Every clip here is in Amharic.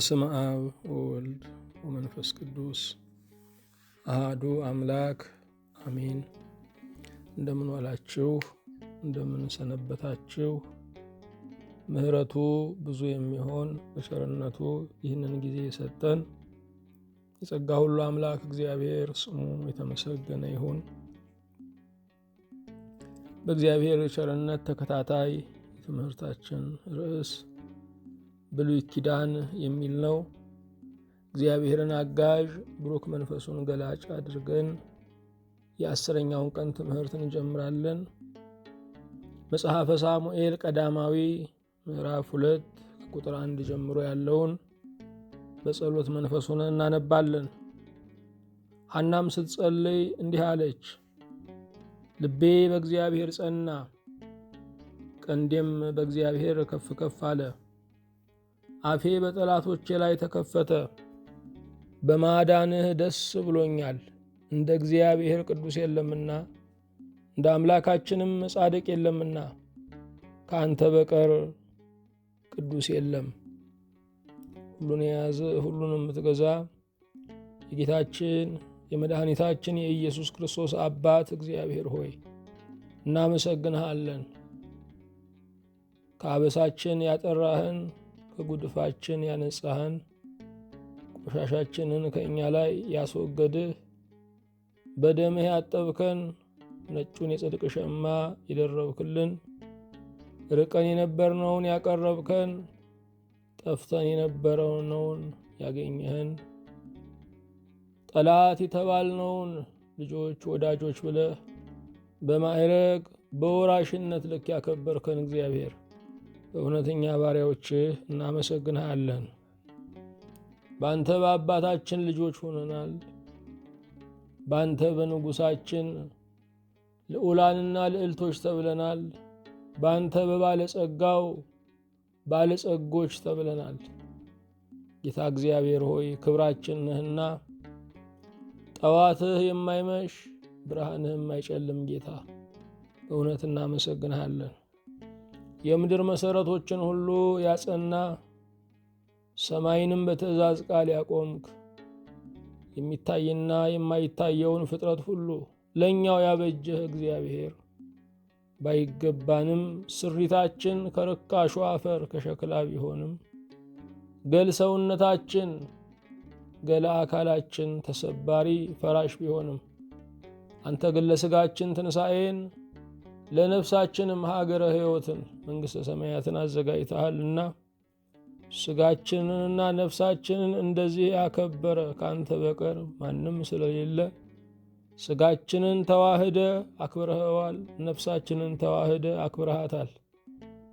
በስመ አብ ወወልድ ወመንፈስ ቅዱስ አሃዱ አምላክ አሜን። እንደምን ዋላችሁ? እንደምን ሰነበታችሁ? ምሕረቱ ብዙ የሚሆን በቸርነቱ ይህንን ጊዜ የሰጠን የጸጋ ሁሉ አምላክ እግዚአብሔር ስሙ የተመሰገነ ይሁን። በእግዚአብሔር ቸርነት ተከታታይ የትምህርታችን ርዕስ ብሉይ ኪዳን የሚል ነው። እግዚአብሔርን አጋዥ ብሩክ መንፈሱን ገላጭ አድርገን የ10ኛውን ቀን ትምህርት እንጀምራለን። መጽሐፈ ሳሙኤል ቀዳማዊ ምዕራፍ 2 ከቁጥር 1 ጀምሮ ያለውን በጸሎት መንፈሱን እናነባለን። ሐናም ስትጸልይ እንዲህ አለች። ልቤ በእግዚአብሔር ጸና፣ ቀንዴም በእግዚአብሔር ከፍ ከፍ አለ። አፌ በጠላቶቼ ላይ ተከፈተ። በማዳንህ ደስ ብሎኛል። እንደ እግዚአብሔር ቅዱስ የለምና እንደ አምላካችንም ጻድቅ የለምና ከአንተ በቀር ቅዱስ የለም። ሁሉን የያዘ ሁሉን የምትገዛ የጌታችን የመድኃኒታችን የኢየሱስ ክርስቶስ አባት እግዚአብሔር ሆይ እናመሰግንሃለን። ከአበሳችን ያጠራህን፣ ከጉድፋችን ያነጻህን፣ ቆሻሻችንን ከእኛ ላይ ያስወገድህ፣ በደምህ ያጠብከን፣ ነጩን የጽድቅ ሸማ የደረብክልን፣ ርቀን የነበርነውን ያቀረብከን፣ ጠፍተን የነበረውን ያገኘህን፣ ጠላት የተባልነውን ልጆች ወዳጆች ብለህ በማዕረግ በወራሽነት ልክ ያከበርከን እግዚአብሔር በእውነተኛ ባሪያዎችህ እናመሰግንሃለን። በአንተ በአባታችን ልጆች ሆነናል። በአንተ በንጉሳችን ልዑላንና ልዕልቶች ተብለናል። በአንተ በባለጸጋው ባለጸጎች ተብለናል። ጌታ እግዚአብሔር ሆይ ክብራችን ነህና ጠዋትህ የማይመሽ ብርሃንህ የማይጨልም ጌታ በእውነት እናመሰግንሃለን። የምድር መሠረቶችን ሁሉ ያጸና፣ ሰማይንም በትእዛዝ ቃል ያቆምክ፣ የሚታይና የማይታየውን ፍጥረት ሁሉ ለእኛው ያበጀህ እግዚአብሔር ባይገባንም ስሪታችን ከርካሹ አፈር ከሸክላ ቢሆንም ገል ሰውነታችን ገለ አካላችን ተሰባሪ ፈራሽ ቢሆንም አንተ ግን ለሥጋችን ትንሣኤን ለነፍሳችንም ሀገረ ሕይወትን መንግሥተ ሰማያትን አዘጋጅተሃልና ሥጋችንንና ነፍሳችንን እንደዚህ ያከበረ ከአንተ በቀር ማንም ስለሌለ ሥጋችንን ተዋህደ አክብረኸዋል፣ ነፍሳችንን ተዋህደ አክብረሃታል።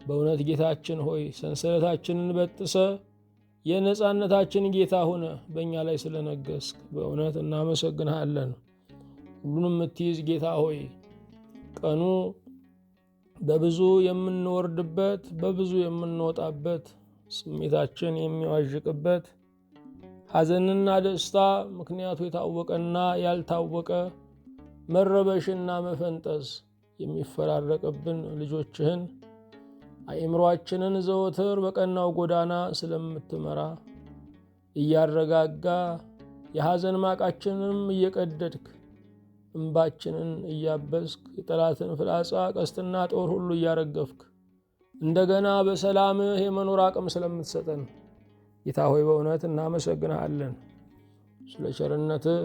በእውነት ጌታችን ሆይ ሰንሰለታችንን በጥሰ የነጻነታችን ጌታ ሆነ በእኛ ላይ ስለነገስክ በእውነት እናመሰግንሃለን። ሁሉንም የምትይዝ ጌታ ሆይ ቀኑ በብዙ የምንወርድበት በብዙ የምንወጣበት ስሜታችን የሚዋዥቅበት ሐዘንና ደስታ ምክንያቱ የታወቀና ያልታወቀ መረበሽና መፈንጠዝ የሚፈራረቅብን ልጆችህን አእምሮአችንን ዘወትር በቀናው ጎዳና ስለምትመራ እያረጋጋ የሐዘን ማቃችንም እየቀደድክ እንባችንን እያበስክ የጠላትን ፍላጻ ቀስትና ጦር ሁሉ እያረገፍክ እንደገና በሰላምህ የመኖር አቅም ስለምትሰጠን ጌታ ሆይ በእውነት እናመሰግንሃለን። ስለ ቸርነትህ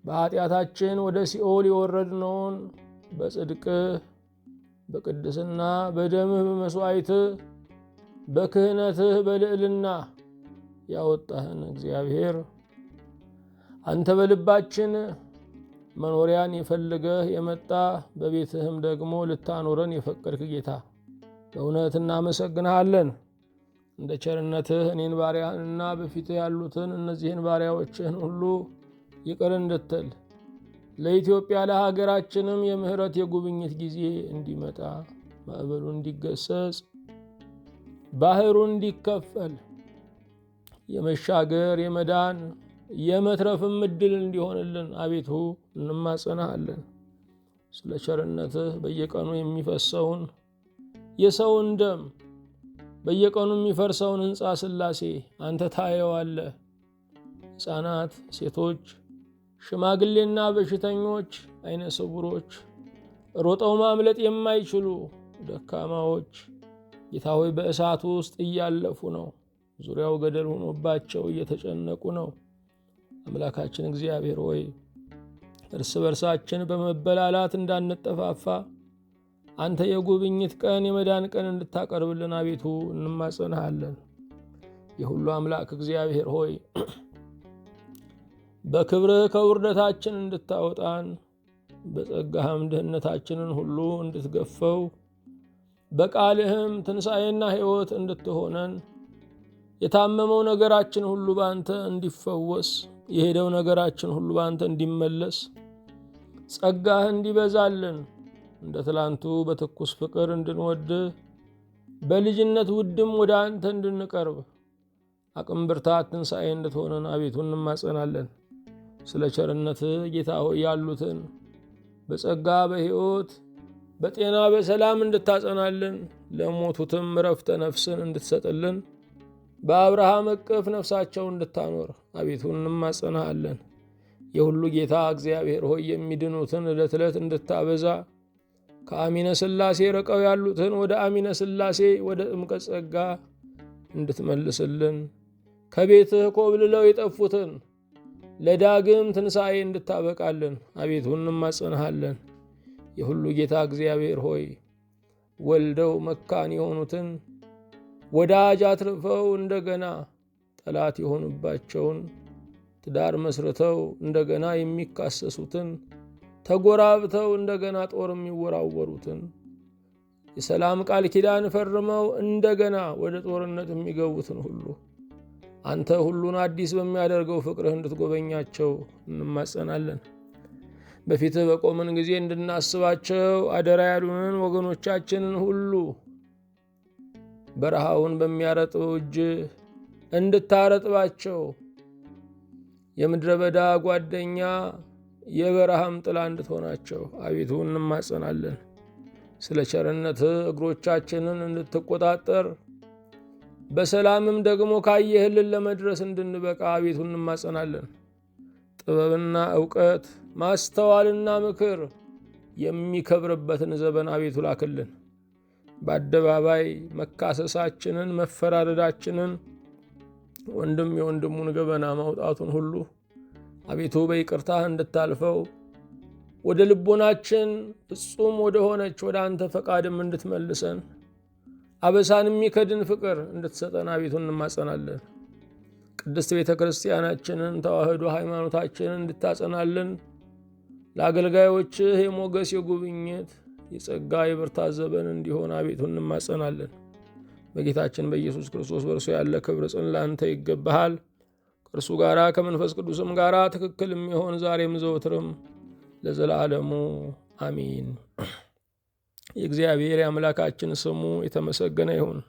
በኃጢአታችን ወደ ሲኦል የወረድነውን በጽድቅህ በቅድስና በደምህ በመሥዋዕትህ በክህነትህ በልዕልና ያወጣህን እግዚአብሔር አንተ በልባችን መኖሪያን የፈልገህ የመጣ በቤትህም ደግሞ ልታኖረን የፈቀድክ ጌታ በእውነት እናመሰግንሃለን። እንደ ቸርነትህ እኔን ባሪያህንና በፊትህ ያሉትን እነዚህን ባሪያዎችህን ሁሉ ይቅር እንድትል ለኢትዮጵያ ለሀገራችንም የምህረት የጉብኝት ጊዜ እንዲመጣ ማዕበሉ እንዲገሰጽ ባህሩ እንዲከፈል የመሻገር የመዳን የመትረፍም ዕድል እንዲሆንልን አቤቱ እንማጸናሃለን። ስለ ቸርነትህ በየቀኑ የሚፈሰውን የሰውን ደም በየቀኑ የሚፈርሰውን ሕንፃ ሥላሴ አንተ ታየዋለህ። ሕፃናት፣ ሴቶች፣ ሽማግሌና በሽተኞች፣ አይነ ስውሮች፣ ሮጠው ማምለጥ የማይችሉ ደካማዎች ጌታ ሆይ በእሳቱ ውስጥ እያለፉ ነው። ዙሪያው ገደል ሆኖባቸው እየተጨነቁ ነው። አምላካችን እግዚአብሔር ሆይ እርስ በርሳችን በመበላላት እንዳንጠፋፋ አንተ የጉብኝት ቀን የመዳን ቀን እንድታቀርብልን አቤቱ እንማጸንሃለን። የሁሉ አምላክ እግዚአብሔር ሆይ በክብርህ ከውርደታችን እንድታወጣን በጸጋህም ድህነታችንን ሁሉ እንድትገፈው በቃልህም ትንሣኤና ሕይወት እንድትሆነን የታመመው ነገራችን ሁሉ በአንተ እንዲፈወስ የሄደው ነገራችን ሁሉ በአንተ እንዲመለስ ጸጋህ እንዲበዛልን እንደ ትላንቱ በትኩስ ፍቅር እንድንወድህ በልጅነት ውድም ወደ አንተ እንድንቀርብ አቅም፣ ብርታት፣ ትንሣኤ እንድትሆነን አቤቱ እንማጸናለን። ስለ ቸርነትህ ጌታ ሆይ ያሉትን በጸጋ በሕይወት በጤና በሰላም እንድታጸናልን ለሞቱትም ዕረፍተ ነፍስን እንድትሰጥልን በአብርሃም እቅፍ ነፍሳቸው እንድታኖር አቤቱ እንማጸናሃለን። የሁሉ ጌታ እግዚአብሔር ሆይ የሚድኑትን ዕለት ዕለት እንድታበዛ ከአሚነ ሥላሴ ርቀው ያሉትን ወደ አሚነ ሥላሴ ወደ ጥምቀት ጸጋ እንድትመልስልን ከቤትህ ኮብልለው የጠፉትን ለዳግም ትንሣኤ እንድታበቃልን አቤቱ እንማጸንሃለን። የሁሉ ጌታ እግዚአብሔር ሆይ ወልደው መካን የሆኑትን ወዳጅ አትርፈው እንደገና ጠላት የሆኑባቸውን ትዳር መስርተው እንደገና የሚካሰሱትን ተጎራብተው እንደገና ጦር የሚወራወሩትን የሰላም ቃል ኪዳን ፈርመው እንደገና ወደ ጦርነት የሚገቡትን ሁሉ አንተ ሁሉን አዲስ በሚያደርገው ፍቅርህ እንድትጎበኛቸው እንማጸናለን። በፊትህ በቆምን ጊዜ እንድናስባቸው አደራ ያሉንን ወገኖቻችንን ሁሉ በረሃውን በሚያረጥበው እጅህ እንድታረጥባቸው የምድረ በዳ ጓደኛ የበረሃም ጥላ እንድትሆናቸው አቤቱ እንማጸናለን። ስለ ቸርነትህ እግሮቻችንን እንድትቆጣጠር በሰላምም ደግሞ ካየህልን ለመድረስ እንድንበቃ አቤቱ እንማጸናለን። ጥበብና ዕውቀት ማስተዋልና ምክር የሚከብርበትን ዘመን አቤቱ ላክልን። በአደባባይ መካሰሳችንን መፈራረዳችንን ወንድም የወንድሙን ገበና ማውጣቱን ሁሉ አቤቱ በይቅርታህ እንድታልፈው ወደ ልቦናችን ፍጹም ወደ ሆነች ወደ አንተ ፈቃድም እንድትመልሰን አበሳን የሚከድን ፍቅር እንድትሰጠን አቤቱ እንማጸናለን። ቅድስት ቤተ ክርስቲያናችንን ተዋህዶ ሃይማኖታችንን እንድታጸናልን ለአገልጋዮችህ የሞገስ የጉብኝት የጸጋ የብርታት ዘመን እንዲሆን አቤቱ እንማጸናለን። በጌታችን በኢየሱስ ክርስቶስ በእርሱ ያለ ክብር ጽን ለአንተ ይገባሃል። ከእርሱ ጋር ከመንፈስ ቅዱስም ጋር ትክክል የሚሆን ዛሬም ዘወትርም ለዘላለሙ አሚን። የእግዚአብሔር የአምላካችን ስሙ የተመሰገነ ይሁን።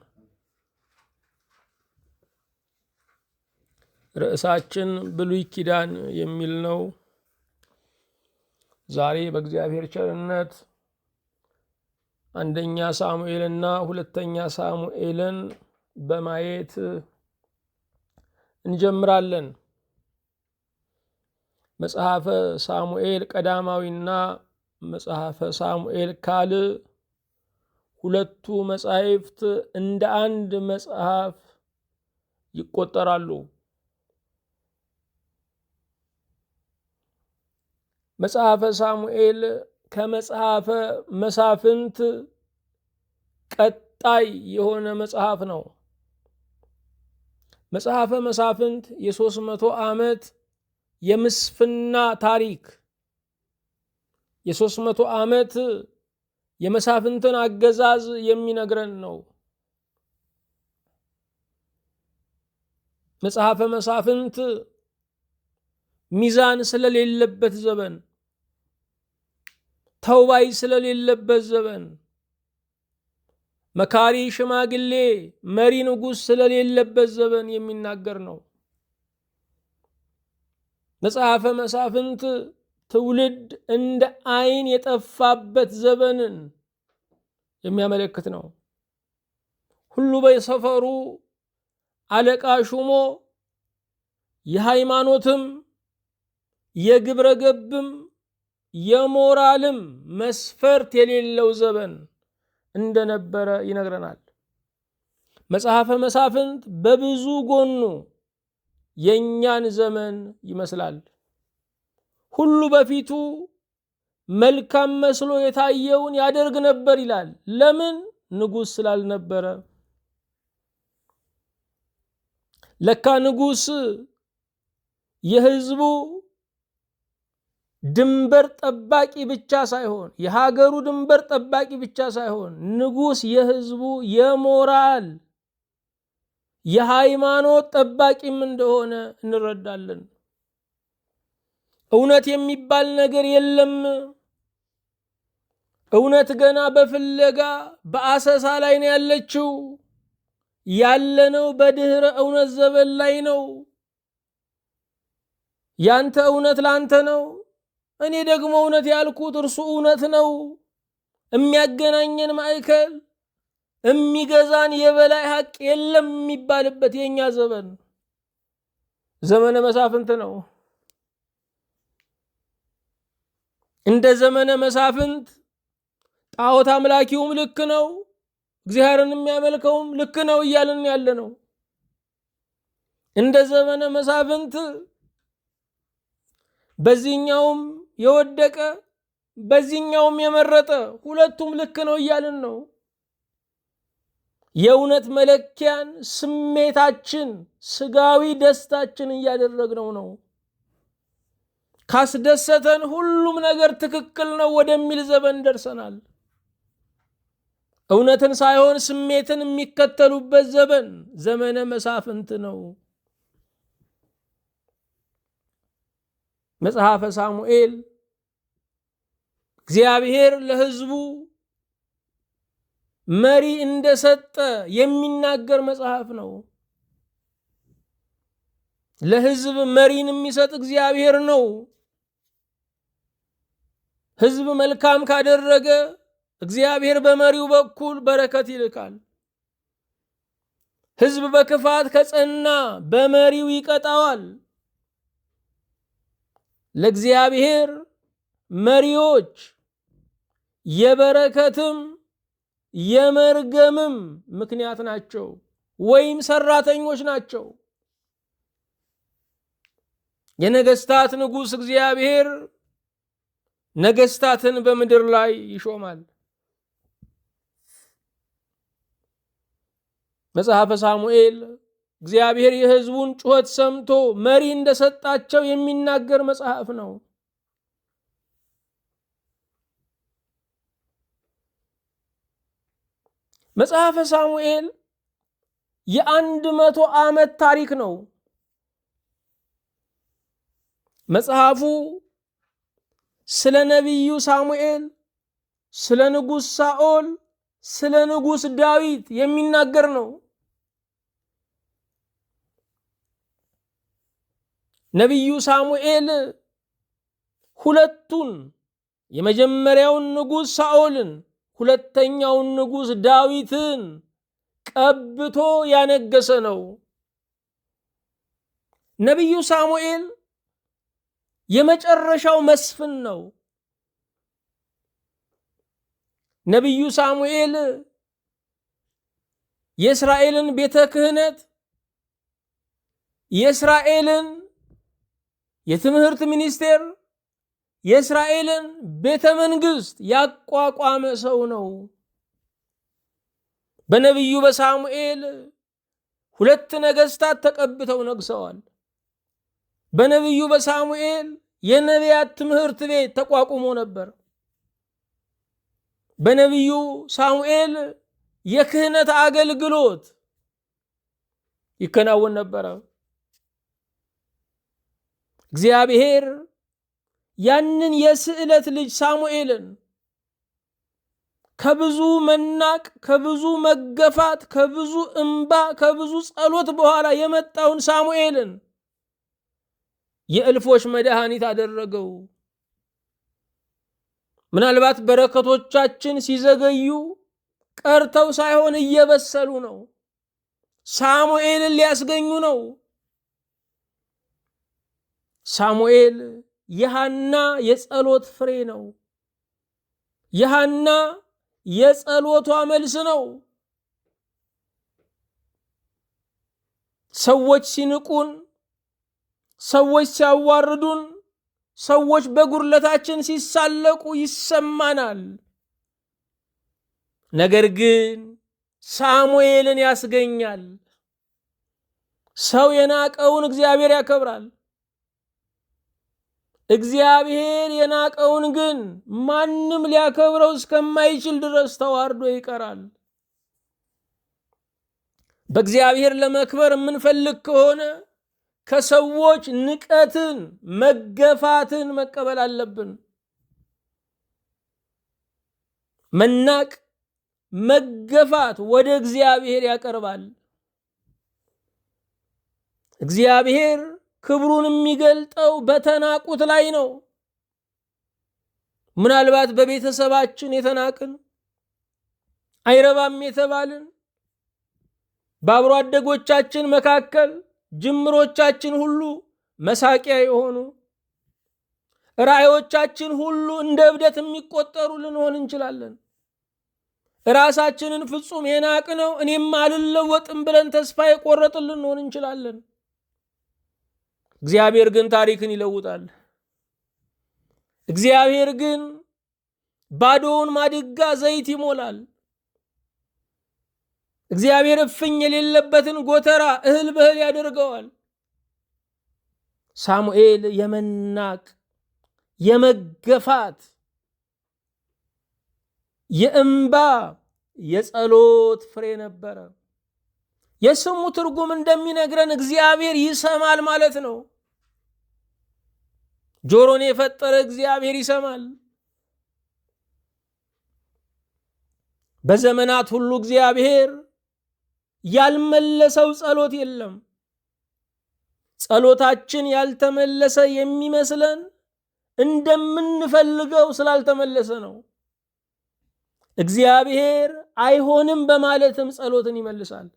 ርዕሳችን ብሉይ ኪዳን የሚል ነው። ዛሬ በእግዚአብሔር ቸርነት አንደኛ ሳሙኤልና ሁለተኛ ሳሙኤልን በማየት እንጀምራለን። መጽሐፈ ሳሙኤል ቀዳማዊና መጽሐፈ ሳሙኤል ካልዕ ሁለቱ መጻሕፍት እንደ አንድ መጽሐፍ ይቆጠራሉ። መጽሐፈ ሳሙኤል ከመጽሐፈ መሳፍንት ቀጣይ የሆነ መጽሐፍ ነው። መጽሐፈ መሳፍንት የ300 ዓመት የምስፍና ታሪክ የ300 ዓመት የመሳፍንትን አገዛዝ የሚነግረን ነው። መጽሐፈ መሳፍንት ሚዛን ስለሌለበት ዘመን፣ ተውባይ ስለሌለበት ዘመን፣ መካሪ ሽማግሌ መሪ ንጉሥ ስለሌለበት ዘመን የሚናገር ነው። መጽሐፈ መሳፍንት ትውልድ እንደ ዓይን የጠፋበት ዘመንን የሚያመለክት ነው። ሁሉ በሰፈሩ አለቃ ሹሞ የሃይማኖትም የግብረ ገብም የሞራልም መስፈርት የሌለው ዘመን እንደነበረ ይነግረናል። መጽሐፈ መሳፍንት በብዙ ጎኑ የኛን ዘመን ይመስላል። ሁሉ በፊቱ መልካም መስሎ የታየውን ያደርግ ነበር ይላል። ለምን? ንጉሥ ስላልነበረ። ለካ ንጉሥ የሕዝቡ ድንበር ጠባቂ ብቻ ሳይሆን፣ የሀገሩ ድንበር ጠባቂ ብቻ ሳይሆን፣ ንጉሥ የሕዝቡ የሞራል የሃይማኖት ጠባቂም እንደሆነ እንረዳለን። እውነት የሚባል ነገር የለም። እውነት ገና በፍለጋ በአሰሳ ላይ ነው ያለችው። ያለነው በድህረ እውነት ዘመን ላይ ነው። ያንተ እውነት ላንተ ነው፣ እኔ ደግሞ እውነት ያልኩት እርሱ እውነት ነው። የሚያገናኘን ማዕከል የሚገዛን የበላይ ሀቅ የለም የሚባልበት የኛ ዘመን ዘመነ መሳፍንት ነው። እንደ ዘመነ መሳፍንት ጣዖት አምላኪውም ልክ ነው፣ እግዚአብሔርን የሚያመልከውም ልክ ነው እያልን ያለ ነው። እንደ ዘመነ መሳፍንት በዚህኛውም የወደቀ በዚህኛውም የመረጠ ሁለቱም ልክ ነው እያልን ነው። የእውነት መለኪያን ስሜታችን፣ ስጋዊ ደስታችን እያደረግነው ነው። ካስደሰተን ሁሉም ነገር ትክክል ነው ወደሚል ዘመን ደርሰናል። እውነትን ሳይሆን ስሜትን የሚከተሉበት ዘመን ዘመነ መሳፍንት ነው። መጽሐፈ ሳሙኤል እግዚአብሔር ለሕዝቡ መሪ እንደሰጠ የሚናገር መጽሐፍ ነው። ለሕዝብ መሪን የሚሰጥ እግዚአብሔር ነው። ሕዝብ መልካም ካደረገ እግዚአብሔር በመሪው በኩል በረከት ይልካል። ሕዝብ በክፋት ከጸና በመሪው ይቀጣዋል። ለእግዚአብሔር መሪዎች የበረከትም የመርገምም ምክንያት ናቸው ወይም ሰራተኞች ናቸው። የነገስታት ንጉሥ እግዚአብሔር ነገስታትን በምድር ላይ ይሾማል። መጽሐፈ ሳሙኤል እግዚአብሔር የሕዝቡን ጩኸት ሰምቶ መሪ እንደሰጣቸው የሚናገር መጽሐፍ ነው። መጽሐፈ ሳሙኤል የ100 ዓመት ታሪክ ነው። መጽሐፉ ስለ ነቢዩ ሳሙኤል፣ ስለ ንጉሥ ሳኦል፣ ስለ ንጉሥ ዳዊት የሚናገር ነው። ነቢዩ ሳሙኤል ሁለቱን የመጀመሪያውን ንጉሥ ሳኦልን ሁለተኛውን ንጉሥ ዳዊትን ቀብቶ ያነገሰ ነው። ነቢዩ ሳሙኤል የመጨረሻው መስፍን ነው። ነቢዩ ሳሙኤል የእስራኤልን ቤተ ክህነት፣ የእስራኤልን የትምህርት ሚኒስቴር፣ የእስራኤልን ቤተ መንግስት ያቋቋመ ሰው ነው። በነቢዩ በሳሙኤል 2 ነገስታት ተቀብተው ነግሰዋል። በነቢዩ በሳሙኤል የነቢያት ትምህርት ቤት ተቋቁሞ ነበር። በነቢዩ ሳሙኤል የክህነት አገልግሎት ይከናወን ነበረ። እግዚአብሔር ያንን የስዕለት ልጅ ሳሙኤልን ከብዙ መናቅ፣ ከብዙ መገፋት፣ ከብዙ እንባ፣ ከብዙ ጸሎት በኋላ የመጣውን ሳሙኤልን የእልፎች መድኃኒት አደረገው። ምናልባት በረከቶቻችን ሲዘገዩ ቀርተው ሳይሆን እየበሰሉ ነው። ሳሙኤልን ሊያስገኙ ነው። ሳሙኤል የሐና የጸሎት ፍሬ ነው። የሐና የጸሎቷ መልስ ነው። ሰዎች ሲንቁን፣ ሰዎች ሲያዋርዱን፣ ሰዎች በጉድለታችን ሲሳለቁ ይሰማናል። ነገር ግን ሳሙኤልን ያስገኛል። ሰው የናቀውን እግዚአብሔር ያከብራል። እግዚአብሔር የናቀውን ግን ማንም ሊያከብረው እስከማይችል ድረስ ተዋርዶ ይቀራል። በእግዚአብሔር ለመክበር የምንፈልግ ከሆነ ከሰዎች ንቀትን፣ መገፋትን መቀበል አለብን። መናቅ፣ መገፋት ወደ እግዚአብሔር ያቀርባል። እግዚአብሔር ክብሩን የሚገልጠው በተናቁት ላይ ነው። ምናልባት በቤተሰባችን የተናቅን፣ አይረባም የተባልን፣ በአብሮ አደጎቻችን መካከል ጅምሮቻችን ሁሉ መሳቂያ የሆኑ፣ ራእዮቻችን ሁሉ እንደ እብደት የሚቆጠሩ ልንሆን እንችላለን። ራሳችንን ፍጹም የናቅነው እኔም አልለወጥም ብለን ተስፋ የቆረጥን ልንሆን እንችላለን። እግዚአብሔር ግን ታሪክን ይለውጣል። እግዚአብሔር ግን ባዶውን ማድጋ ዘይት ይሞላል። እግዚአብሔር እፍኝ የሌለበትን ጎተራ እህል በእህል ያደርገዋል። ሳሙኤል የመናቅ፣ የመገፋት፣ የእንባ፣ የጸሎት ፍሬ ነበረ። የስሙ ትርጉም እንደሚነግረን እግዚአብሔር ይሰማል ማለት ነው። ጆሮን የፈጠረ እግዚአብሔር ይሰማል። በዘመናት ሁሉ እግዚአብሔር ያልመለሰው ጸሎት የለም። ጸሎታችን ያልተመለሰ የሚመስለን እንደምንፈልገው ስላልተመለሰ ነው። እግዚአብሔር አይሆንም በማለትም ጸሎትን ይመልሳል።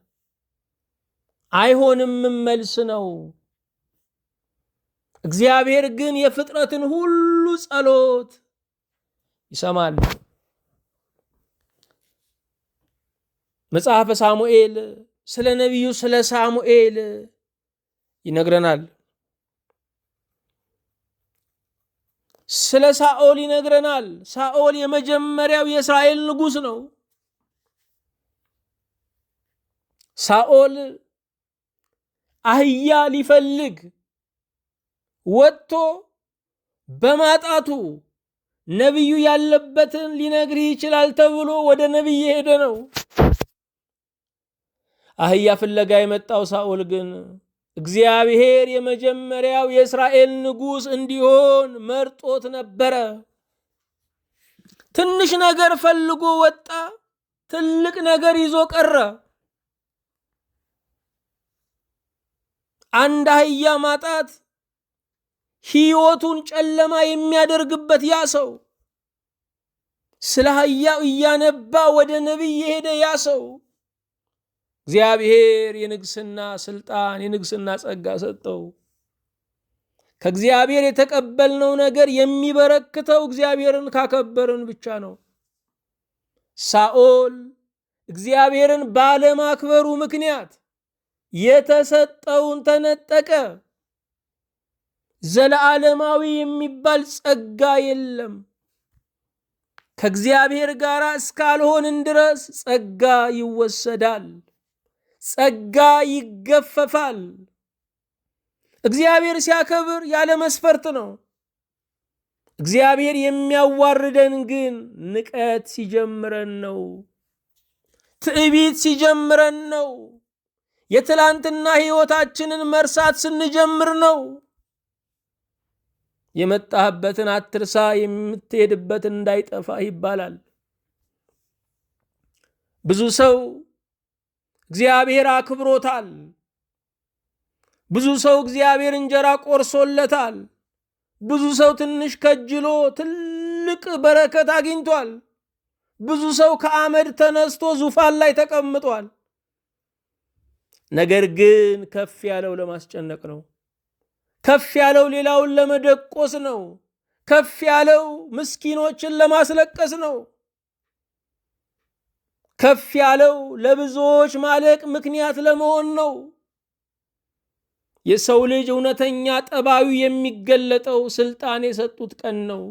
አይሆንም መልስ ነው። እግዚአብሔር ግን የፍጥረትን ሁሉ ጸሎት ይሰማል። መጽሐፈ ሳሙኤል ስለ ነቢዩ ስለ ሳሙኤል ይነግረናል። ስለ ሳኦል ይነግረናል። ሳኦል የመጀመሪያው የእስራኤል ንጉሥ ነው። ሳኦል አህያ ሊፈልግ ወጥቶ በማጣቱ ነቢዩ ያለበትን ሊነግርህ ይችላል ተብሎ ወደ ነቢይ ሄደ ነው። አህያ ፍለጋ የመጣው ሳኦል ግን እግዚአብሔር የመጀመሪያው የእስራኤል ንጉሥ እንዲሆን መርጦት ነበረ። ትንሽ ነገር ፈልጎ ወጣ፣ ትልቅ ነገር ይዞ ቀረ። አንድ አህያ ማጣት ሕይወቱን ጨለማ የሚያደርግበት ያ ሰው፣ ስለ አህያው እያነባ ወደ ነቢይ የሄደ ያ ሰው እግዚአብሔር የንግስና ስልጣን የንግስና ጸጋ ሰጠው። ከእግዚአብሔር የተቀበልነው ነገር የሚበረክተው እግዚአብሔርን ካከበርን ብቻ ነው። ሳኦል እግዚአብሔርን ባለማክበሩ ምክንያት የተሰጠውን ተነጠቀ። ዘለዓለማዊ የሚባል ጸጋ የለም። ከእግዚአብሔር ጋር እስካልሆንን ድረስ ጸጋ ይወሰዳል፣ ጸጋ ይገፈፋል። እግዚአብሔር ሲያከብር ያለ መስፈርት ነው። እግዚአብሔር የሚያዋርደን ግን ንቀት ሲጀምረን ነው፣ ትዕቢት ሲጀምረን ነው፣ የትላንትና ሕይወታችንን መርሳት ስንጀምር ነው። የመጣህበትን አትርሳ፣ የምትሄድበትን እንዳይጠፋ ይባላል። ብዙ ሰው እግዚአብሔር አክብሮታል። ብዙ ሰው እግዚአብሔር እንጀራ ቆርሶለታል። ብዙ ሰው ትንሽ ከጅሎ ትልቅ በረከት አግኝቷል። ብዙ ሰው ከአመድ ተነስቶ ዙፋን ላይ ተቀምጧል። ነገር ግን ከፍ ያለው ለማስጨነቅ ነው። ከፍ ያለው ሌላውን ለመደቆስ ነው። ከፍ ያለው ምስኪኖችን ለማስለቀስ ነው። ከፍ ያለው ለብዙዎች ማለቅ ምክንያት ለመሆን ነው። የሰው ልጅ እውነተኛ ጠባዩ የሚገለጠው ስልጣን የሰጡት ቀን ነው።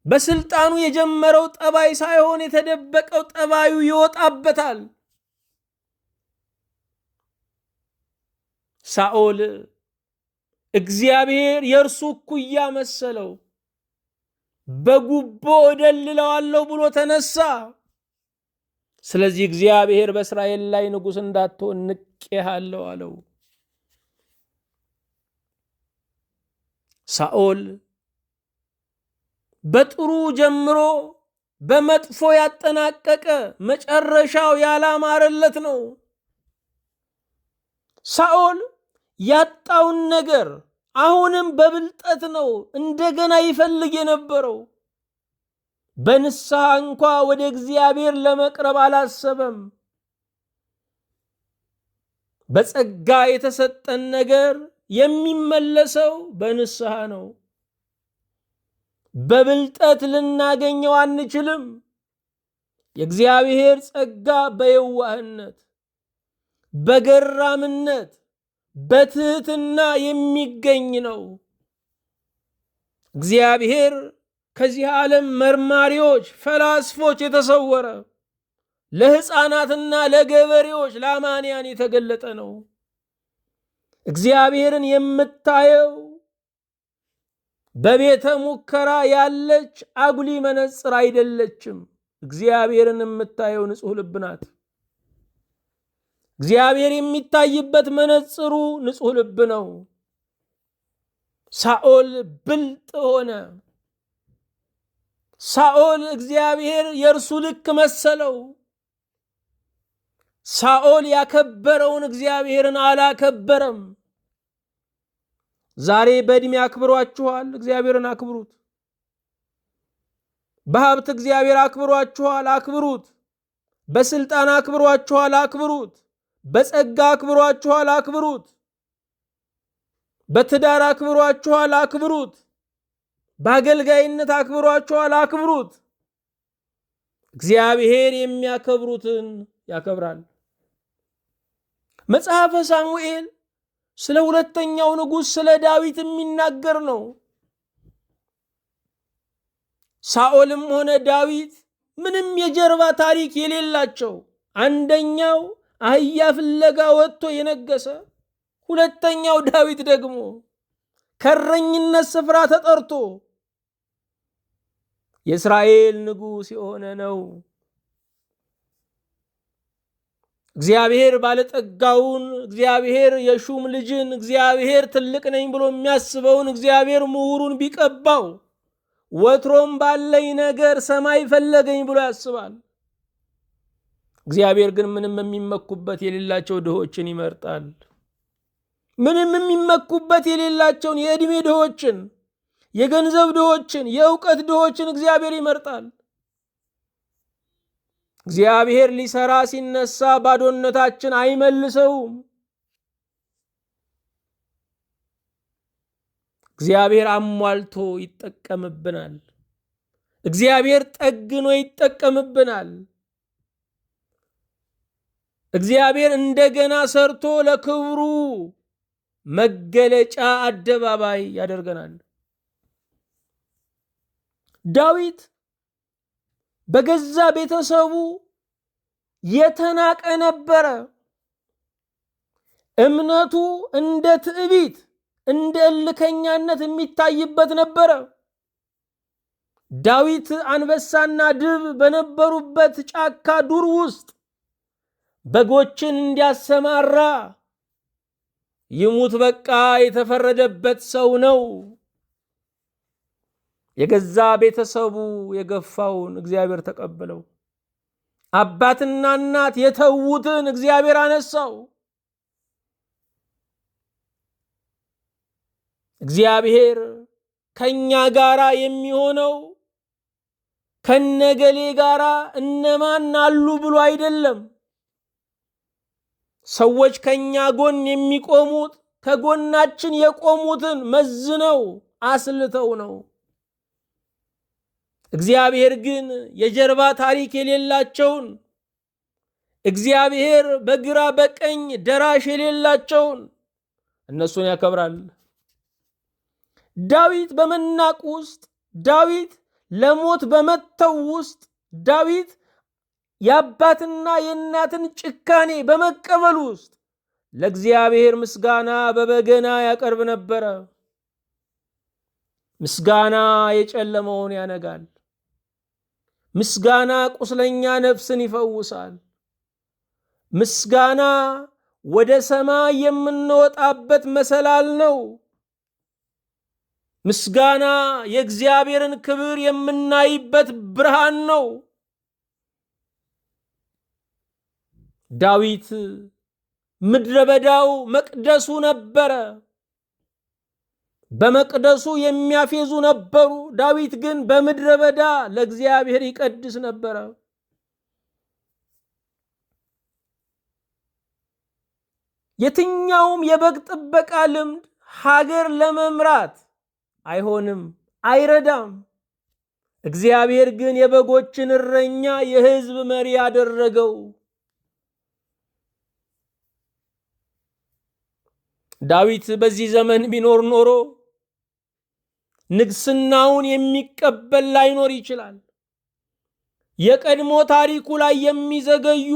በስልጣኑ የጀመረው ጠባይ ሳይሆን የተደበቀው ጠባዩ ይወጣበታል። ሳኦል እግዚአብሔር የእርሱ እኩያ መሰለው። በጉቦ እደልለዋለሁ ብሎ ተነሳ። ስለዚህ እግዚአብሔር በእስራኤል ላይ ንጉሥ እንዳትሆን ንቄሃለሁ አለው። ሳኦል በጥሩ ጀምሮ በመጥፎ ያጠናቀቀ መጨረሻው ያላማረለት ነው። ሳኦል ያጣውን ነገር አሁንም በብልጠት ነው እንደገና ይፈልግ የነበረው። በንስሐ እንኳ ወደ እግዚአብሔር ለመቅረብ አላሰበም። በጸጋ የተሰጠን ነገር የሚመለሰው በንስሐ ነው። በብልጠት ልናገኘው አንችልም። የእግዚአብሔር ጸጋ በየዋህነት፣ በገራምነት፣ በትህትና የሚገኝ ነው። እግዚአብሔር ከዚህ ዓለም መርማሪዎች፣ ፈላስፎች የተሰወረ ለሕፃናትና ለገበሬዎች ለአማንያን የተገለጠ ነው። እግዚአብሔርን የምታየው በቤተ ሙከራ ያለች አጉሊ መነጽር አይደለችም። እግዚአብሔርን የምታየው ንጹሕ ልብ ናት። እግዚአብሔር የሚታይበት መነጽሩ ንጹሕ ልብ ነው። ሳኦል ብልጥ ሆነ። ሳኦል እግዚአብሔር የእርሱ ልክ መሰለው። ሳኦል ያከበረውን እግዚአብሔርን አላከበረም። ዛሬ በዕድሜ አክብሯችኋል፣ እግዚአብሔርን አክብሩት። በሀብት እግዚአብሔር አክብሯችኋል፣ አክብሩት። በስልጣን አክብሯችኋል፣ አክብሩት። በጸጋ አክብሯችኋል፣ አክብሩት። በትዳር አክብሯችኋል፣ አክብሩት። በአገልጋይነት አክብሯችኋል፣ አክብሩት። እግዚአብሔር የሚያከብሩትን ያከብራል። መጽሐፈ ሳሙኤል ስለ ሁለተኛው ንጉሥ ስለ ዳዊት የሚናገር ነው። ሳኦልም ሆነ ዳዊት ምንም የጀርባ ታሪክ የሌላቸው፣ አንደኛው አህያ ፍለጋ ወጥቶ የነገሰ፣ ሁለተኛው ዳዊት ደግሞ ከእረኝነት ስፍራ ተጠርቶ የእስራኤል ንጉሥ የሆነ ነው። እግዚአብሔር ባለጠጋውን፣ እግዚአብሔር የሹም ልጅን፣ እግዚአብሔር ትልቅ ነኝ ብሎ የሚያስበውን እግዚአብሔር ምሁሩን ቢቀባው ወትሮም ባለኝ ነገር ሰማይ ፈለገኝ ብሎ ያስባል። እግዚአብሔር ግን ምንም የሚመኩበት የሌላቸው ድሆችን ይመርጣል። ምንም የሚመኩበት የሌላቸውን የዕድሜ ድሆችን፣ የገንዘብ ድሆችን፣ የእውቀት ድሆችን እግዚአብሔር ይመርጣል። እግዚአብሔር ሊሰራ ሲነሳ ባዶነታችን አይመልሰውም። እግዚአብሔር አሟልቶ ይጠቀምብናል። እግዚአብሔር ጠግኖ ይጠቀምብናል። እግዚአብሔር እንደገና ሰርቶ ለክብሩ መገለጫ አደባባይ ያደርገናል። ዳዊት በገዛ ቤተሰቡ የተናቀ ነበረ። እምነቱ እንደ ትዕቢት፣ እንደ እልከኛነት የሚታይበት ነበረ። ዳዊት አንበሳና ድብ በነበሩበት ጫካ ዱር ውስጥ በጎችን እንዲያሰማራ ይሙት በቃ የተፈረደበት ሰው ነው። የገዛ ቤተሰቡ የገፋውን እግዚአብሔር ተቀበለው። አባትና እናት የተዉትን እግዚአብሔር አነሳው። እግዚአብሔር ከኛ ጋራ የሚሆነው ከነገሌ ጋራ እነማን አሉ ብሎ አይደለም። ሰዎች ከኛ ጎን የሚቆሙት ከጎናችን የቆሙትን መዝነው አስልተው ነው። እግዚአብሔር ግን የጀርባ ታሪክ የሌላቸውን፣ እግዚአብሔር በግራ በቀኝ ደራሽ የሌላቸውን እነሱን ያከብራል። ዳዊት በመናቅ ውስጥ፣ ዳዊት ለሞት በመተው ውስጥ፣ ዳዊት የአባትና የእናትን ጭካኔ በመቀበል ውስጥ ለእግዚአብሔር ምስጋና በበገና ያቀርብ ነበረ። ምስጋና የጨለመውን ያነጋል። ምስጋና ቁስለኛ ነፍስን ይፈውሳል። ምስጋና ወደ ሰማይ የምንወጣበት መሰላል ነው። ምስጋና የእግዚአብሔርን ክብር የምናይበት ብርሃን ነው። ዳዊት ምድረ በዳው መቅደሱ ነበረ። በመቅደሱ የሚያፌዙ ነበሩ። ዳዊት ግን በምድረ በዳ ለእግዚአብሔር ይቀድስ ነበረ። የትኛውም የበግ ጥበቃ ልምድ ሀገር ለመምራት አይሆንም፣ አይረዳም። እግዚአብሔር ግን የበጎችን እረኛ የሕዝብ መሪ ያደረገው። ዳዊት በዚህ ዘመን ቢኖር ኖሮ ንግስናውን የሚቀበል ላይኖር ይችላል። የቀድሞ ታሪኩ ላይ የሚዘገዩ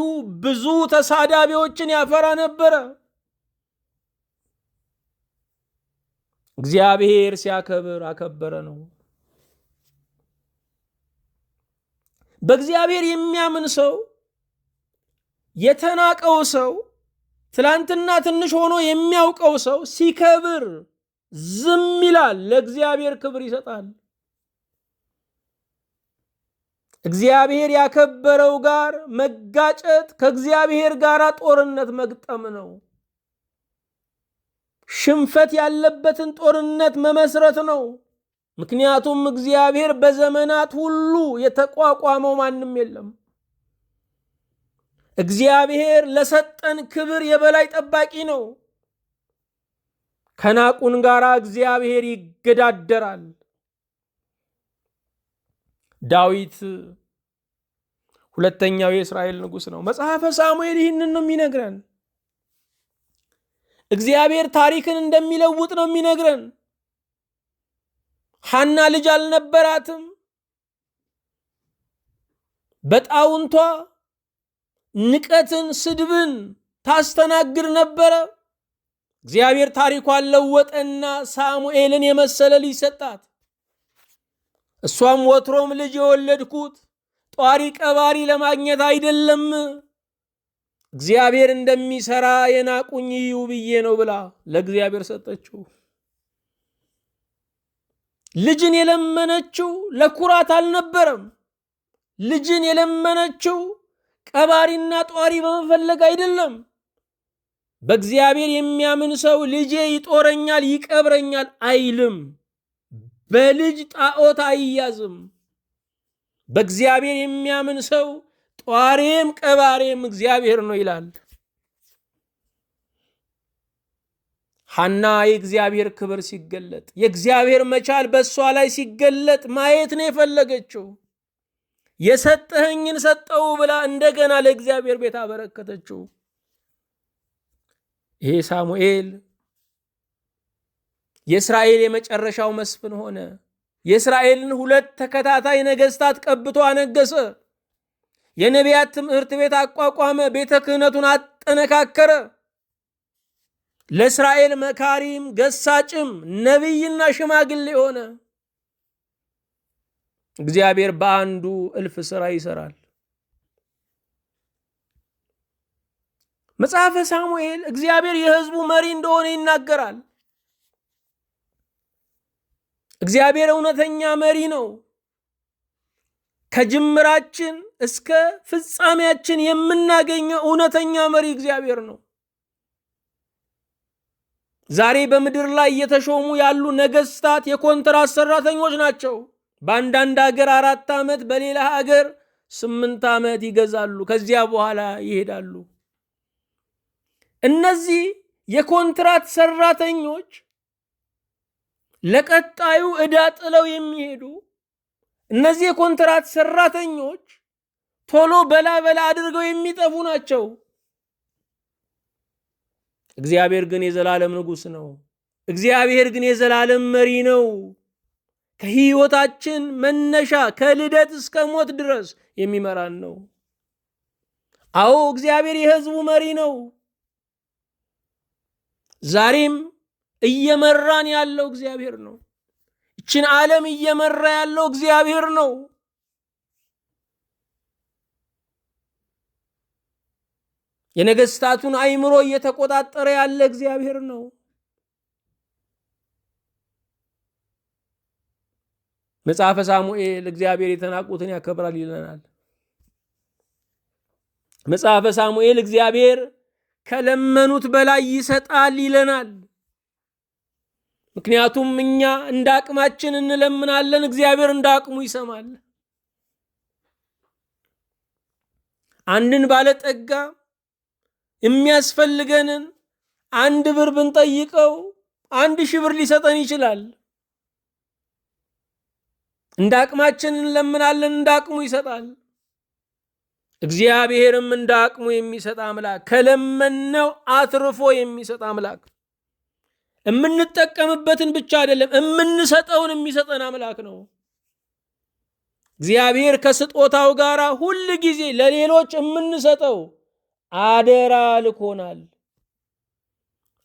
ብዙ ተሳዳቢዎችን ያፈራ ነበረ። እግዚአብሔር ሲያከብር አከበረ ነው። በእግዚአብሔር የሚያምን ሰው፣ የተናቀው ሰው፣ ትላንትና ትንሽ ሆኖ የሚያውቀው ሰው ሲከብር ዝም ይላል፣ ለእግዚአብሔር ክብር ይሰጣል። እግዚአብሔር ያከበረው ጋር መጋጨት ከእግዚአብሔር ጋር ጦርነት መግጠም ነው። ሽንፈት ያለበትን ጦርነት መመስረት ነው። ምክንያቱም እግዚአብሔር በዘመናት ሁሉ የተቋቋመው ማንም የለም። እግዚአብሔር ለሰጠን ክብር የበላይ ጠባቂ ነው። ከናቁን ጋር እግዚአብሔር ይገዳደራል። ዳዊት ሁለተኛው የእስራኤል ንጉሥ ነው። መጽሐፈ ሳሙኤል ይህንን ነው የሚነግረን። እግዚአብሔር ታሪክን እንደሚለውጥ ነው የሚነግረን። ሐና ልጅ አልነበራትም። በጣውንቷ ንቀትን፣ ስድብን ታስተናግድ ነበረ። እግዚአብሔር ታሪኳን ለወጠና ሳሙኤልን የመሰለ ልጅ ሰጣት። እሷም ወትሮም ልጅ የወለድኩት ጧሪ ቀባሪ ለማግኘት አይደለም፣ እግዚአብሔር እንደሚሰራ የናቁኝ ይዩ ብዬ ነው ብላ ለእግዚአብሔር ሰጠችው። ልጅን የለመነችው ለኩራት አልነበረም። ልጅን የለመነችው ቀባሪና ጧሪ በመፈለግ አይደለም። በእግዚአብሔር የሚያምን ሰው ልጄ ይጦረኛል፣ ይቀብረኛል አይልም። በልጅ ጣዖት አይያዝም። በእግዚአብሔር የሚያምን ሰው ጧሬም ቀባሬም እግዚአብሔር ነው ይላል። ሐና የእግዚአብሔር ክብር ሲገለጥ፣ የእግዚአብሔር መቻል በእሷ ላይ ሲገለጥ ማየት ነው የፈለገችው። የሰጠኸኝን ሰጠው ብላ እንደገና ለእግዚአብሔር ቤት አበረከተችው። ይሄ ሳሙኤል የእስራኤል የመጨረሻው መስፍን ሆነ። የእስራኤልን 2 ተከታታይ ነገስታት ቀብቶ አነገሰ። የነቢያት ትምህርት ቤት አቋቋመ። ቤተ ክህነቱን አጠነካከረ። ለእስራኤል መካሪም ገሳጭም ነቢይና ሽማግሌ ሆነ። እግዚአብሔር በአንዱ እልፍ ሥራ ይሰራል። መጽሐፈ ሳሙኤል እግዚአብሔር የሕዝቡ መሪ እንደሆነ ይናገራል። እግዚአብሔር እውነተኛ መሪ ነው። ከጅምራችን እስከ ፍጻሜያችን የምናገኘው እውነተኛ መሪ እግዚአብሔር ነው። ዛሬ በምድር ላይ እየተሾሙ ያሉ ነገስታት የኮንትራት ሰራተኞች ናቸው። በአንዳንድ ሀገር 4 ዓመት፣ በሌላ ሀገር 8 ዓመት ይገዛሉ። ከዚያ በኋላ ይሄዳሉ። እነዚህ የኮንትራት ሰራተኞች ለቀጣዩ ዕዳ ጥለው የሚሄዱ፣ እነዚህ የኮንትራት ሰራተኞች ቶሎ በላ አድርገው የሚጠፉ ናቸው። እግዚአብሔር ግን የዘላለም ንጉሥ ነው። እግዚአብሔር ግን የዘላለም መሪ ነው። ከህይወታችን መነሻ ከልደት እስከ ሞት ድረስ የሚመራን ነው። አዎ እግዚአብሔር የሕዝቡ መሪ ነው። ዛሬም እየመራን ያለው እግዚአብሔር ነው። ይችን ዓለም እየመራ ያለው እግዚአብሔር ነው። የነገስታቱን አእምሮ እየተቆጣጠረ ያለ እግዚአብሔር ነው። መጽሐፈ ሳሙኤል እግዚአብሔር የተናቁትን ያከብራል ይለናል። መጽሐፈ ሳሙኤል እግዚአብሔር ከለመኑት በላይ ይሰጣል ይለናል። ምክንያቱም እኛ እንደ አቅማችን እንለምናለን፣ እግዚአብሔር እንደ አቅሙ ይሰማል። አንድን ባለጠጋ የሚያስፈልገንን 1 ብር ብንጠይቀው 1000 ብር ሊሰጠን ይችላል። እንደ አቅማችን እንለምናለን፣ እንደ አቅሙ ይሰጣል። እግዚአብሔርም እንደ አቅሙ የሚሰጥ አምላክ፣ ከለመነው አትርፎ የሚሰጥ አምላክ፣ የምንጠቀምበትን ብቻ አይደለም የምንሰጠውን የሚሰጠን አምላክ ነው። እግዚአብሔር ከስጦታው ጋር ሁል ጊዜ ለሌሎች የምንሰጠው አደራ ልኮናል።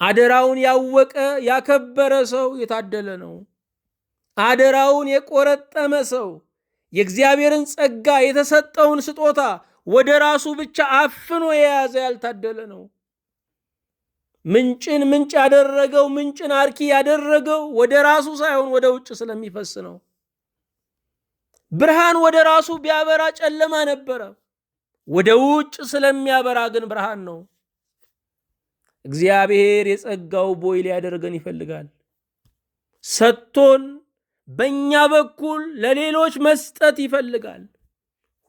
አደራውን ያወቀ ያከበረ ሰው የታደለ ነው። አደራውን የቆረጠመ ሰው የእግዚአብሔርን ጸጋ የተሰጠውን ስጦታ ወደ ራሱ ብቻ አፍኖ የያዘ ያልታደለ ነው። ምንጭን ምንጭ ያደረገው፣ ምንጭን አርኪ ያደረገው ወደ ራሱ ሳይሆን ወደ ውጭ ስለሚፈስ ነው። ብርሃን ወደ ራሱ ቢያበራ ጨለማ ነበረ፣ ወደ ውጭ ስለሚያበራ ግን ብርሃን ነው። እግዚአብሔር የጸጋው ቦይ ሊያደርገን ይፈልጋል። ሰጥቶን በእኛ በኩል ለሌሎች መስጠት ይፈልጋል።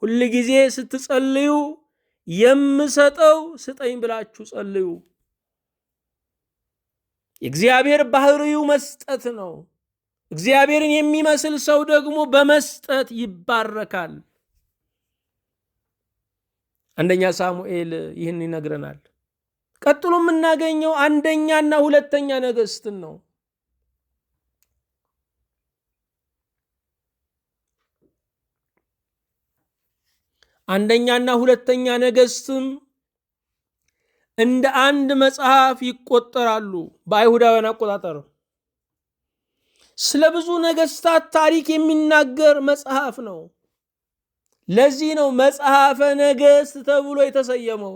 ሁል ጊዜ ስትጸልዩ የምሰጠው ስጠኝ ብላችሁ ጸልዩ። የእግዚአብሔር ባህሪው መስጠት ነው። እግዚአብሔርን የሚመስል ሰው ደግሞ በመስጠት ይባረካል። አንደኛ ሳሙኤል ይህን ይነግረናል። ቀጥሎ የምናገኘው አንደኛና ሁለተኛ ነገሥትን ነው። አንደኛና ሁለተኛ ነገሥትም እንደ አንድ መጽሐፍ ይቆጠራሉ በአይሁዳውያን አቆጣጠር። ስለ ብዙ ነገሥታት ታሪክ የሚናገር መጽሐፍ ነው። ለዚህ ነው መጽሐፈ ነገሥት ተብሎ የተሰየመው።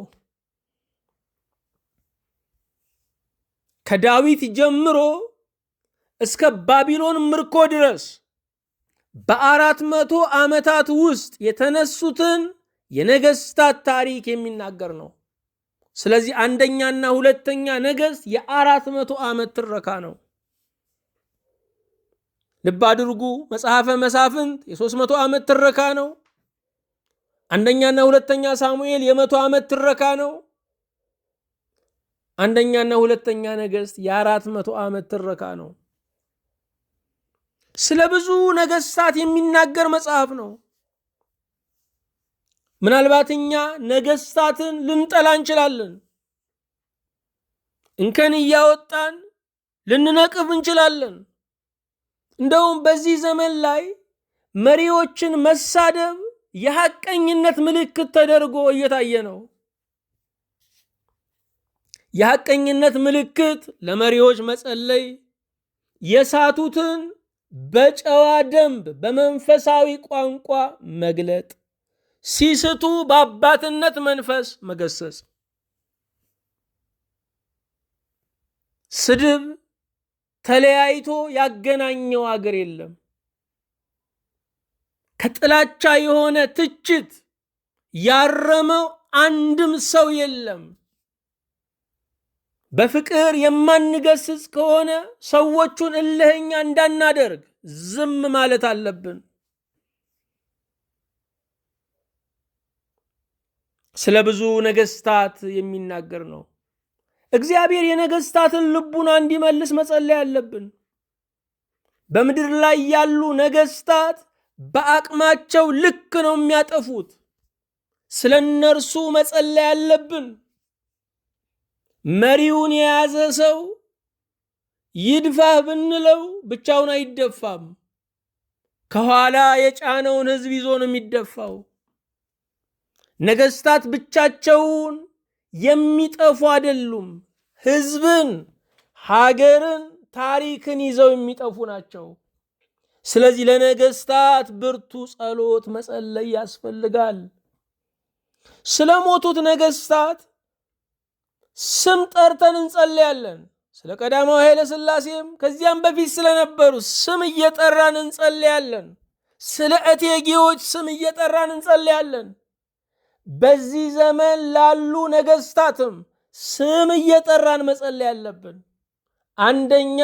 ከዳዊት ጀምሮ እስከ ባቢሎን ምርኮ ድረስ በ400 ዓመታት ውስጥ የተነሱትን የነገሥታት ታሪክ የሚናገር ነው። ስለዚህ አንደኛና ሁለተኛ ነገሥት የ400 ዓመት ትረካ ነው። ልብ አድርጉ። መጽሐፈ መሳፍንት የ300 ዓመት ትረካ ነው። አንደኛና ሁለተኛ ሳሙኤል የ100 ዓመት ትረካ ነው። አንደኛና ሁለተኛ ነገሥት የ400 ዓመት ትረካ ነው። ስለ ብዙ ነገሥታት የሚናገር መጽሐፍ ነው። ምናልባት እኛ ነገሥታትን ልንጠላ እንችላለን። እንከን እያወጣን ልንነቅፍ እንችላለን። እንደውም በዚህ ዘመን ላይ መሪዎችን መሳደብ የሐቀኝነት ምልክት ተደርጎ እየታየ ነው። የሐቀኝነት ምልክት ለመሪዎች መጸለይ፣ የሳቱትን በጨዋ ደንብ በመንፈሳዊ ቋንቋ መግለጥ፣ ሲስቱ በአባትነት መንፈስ መገሰጽ። ስድብ ተለያይቶ ያገናኘው አገር የለም። ከጥላቻ የሆነ ትችት ያረመው አንድም ሰው የለም። በፍቅር የማንገስጽ ከሆነ ሰዎቹን እልህኛ እንዳናደርግ ዝም ማለት አለብን። ስለ ብዙ ነገስታት የሚናገር ነው። እግዚአብሔር የነገስታትን ልቡና እንዲመልስ መጸለይ አለብን። በምድር ላይ ያሉ ነገስታት በአቅማቸው ልክ ነው የሚያጠፉት። ስለ እነርሱ መጸለይ አለብን። መሪውን የያዘ ሰው ይድፋህ ብንለው ብቻውን አይደፋም። ከኋላ የጫነውን ህዝብ ይዞ ነው የሚደፋው። ነገስታት ብቻቸውን የሚጠፉ አይደሉም። ህዝብን፣ ሀገርን፣ ታሪክን ይዘው የሚጠፉ ናቸው። ስለዚህ ለነገስታት ብርቱ ጸሎት መጸለይ ያስፈልጋል። ስለ ሞቱት ነገስታት ስም ጠርተን እንጸልያለን። ስለ ቀዳማዊ ኃይለ ሥላሴም ከዚያም በፊት ስለነበሩ ስም እየጠራን እንጸልያለን። ስለ እቴጌዎች ስም እየጠራን እንጸልያለን። በዚህ ዘመን ላሉ ነገስታትም ስም እየጠራን መጸለይ አለብን። አንደኛ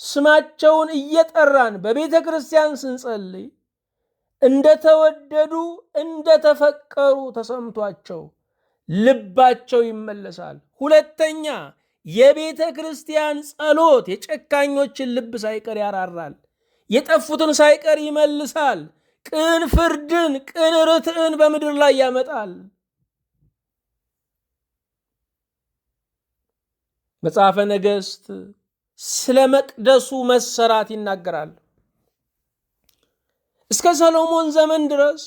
ስማቸውን እየጠራን በቤተ ክርስቲያን ስንጸልይ እንደተወደዱ እንደተፈቀሩ ተሰምቷቸው ልባቸው ይመለሳል። ሁለተኛ የቤተ ክርስቲያን ጸሎት የጨካኞችን ልብ ሳይቀር ያራራል፣ የጠፉትን ሳይቀር ይመልሳል፣ ቅን ፍርድን፣ ቅን ርትዕን በምድር ላይ ያመጣል። መጽሐፈ ነገሥት ስለ መቅደሱ መሰራት ይናገራል። እስከ ሰሎሞን ዘመን ድረስ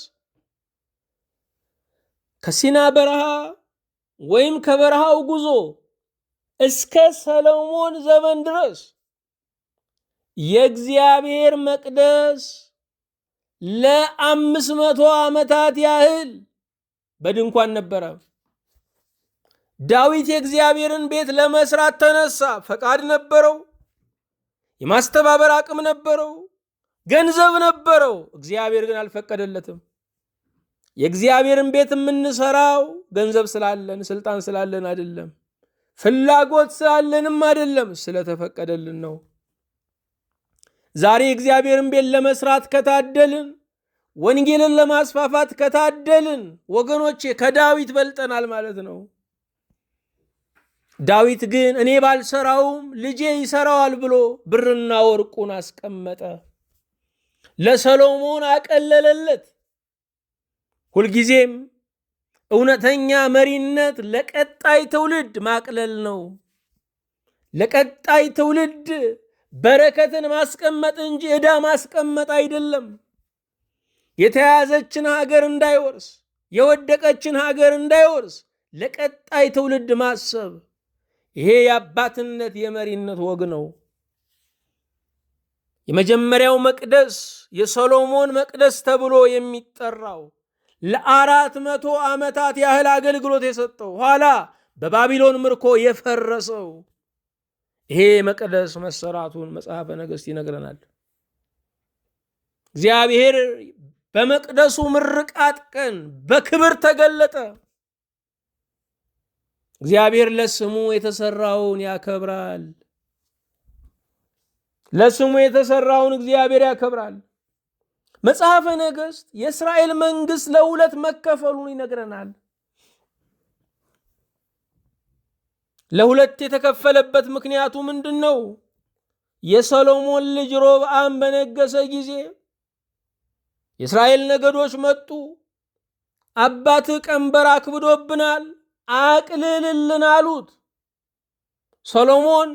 ከሲና በረሃ ወይም ከበረሃው ጉዞ እስከ ሰሎሞን ዘመን ድረስ የእግዚአብሔር መቅደስ ለ500 ዓመታት ያህል በድንኳን ነበረ። ዳዊት የእግዚአብሔርን ቤት ለመስራት ተነሳ። ፈቃድ ነበረው፣ የማስተባበር አቅም ነበረው፣ ገንዘብ ነበረው። እግዚአብሔር ግን አልፈቀደለትም። የእግዚአብሔርን ቤት የምንሰራው ገንዘብ ስላለን ስልጣን ስላለን አይደለም፣ ፍላጎት ስላለንም አይደለም፣ ስለተፈቀደልን ነው። ዛሬ የእግዚአብሔርን ቤት ለመስራት ከታደልን፣ ወንጌልን ለማስፋፋት ከታደልን ወገኖቼ ከዳዊት በልጠናል ማለት ነው። ዳዊት ግን እኔ ባልሰራውም ልጄ ይሰራዋል ብሎ ብርና ወርቁን አስቀመጠ። ለሰሎሞን አቀለለለት። ሁልጊዜም እውነተኛ መሪነት ለቀጣይ ትውልድ ማቅለል ነው። ለቀጣይ ትውልድ በረከትን ማስቀመጥ እንጂ ዕዳ ማስቀመጥ አይደለም። የተያዘችን ሀገር እንዳይወርስ፣ የወደቀችን ሀገር እንዳይወርስ ለቀጣይ ትውልድ ማሰብ፣ ይሄ የአባትነት የመሪነት ወግ ነው። የመጀመሪያው መቅደስ የሰሎሞን መቅደስ ተብሎ የሚጠራው ለ400 ዓመታት ያህል አገልግሎት የሰጠው ኋላ በባቢሎን ምርኮ የፈረሰው ይሄ መቅደስ መሰራቱን መጽሐፈ ነገሥት ይነግረናል። እግዚአብሔር በመቅደሱ ምርቃት ቀን በክብር ተገለጠ። እግዚአብሔር ለስሙ የተሰራውን ያከብራል። ለስሙ የተሰራውን እግዚአብሔር ያከብራል። መጽሐፈ ነገሥት የእስራኤል መንግስት ለሁለት መከፈሉን ይነግረናል። ለሁለት የተከፈለበት ምክንያቱ ምንድን ነው? የሰሎሞን ልጅ ሮብዓም በነገሰ ጊዜ የእስራኤል ነገዶች መጡ። አባትህ ቀንበር አክብዶብናል፣ አቅልልልን አሉት። ሰሎሞን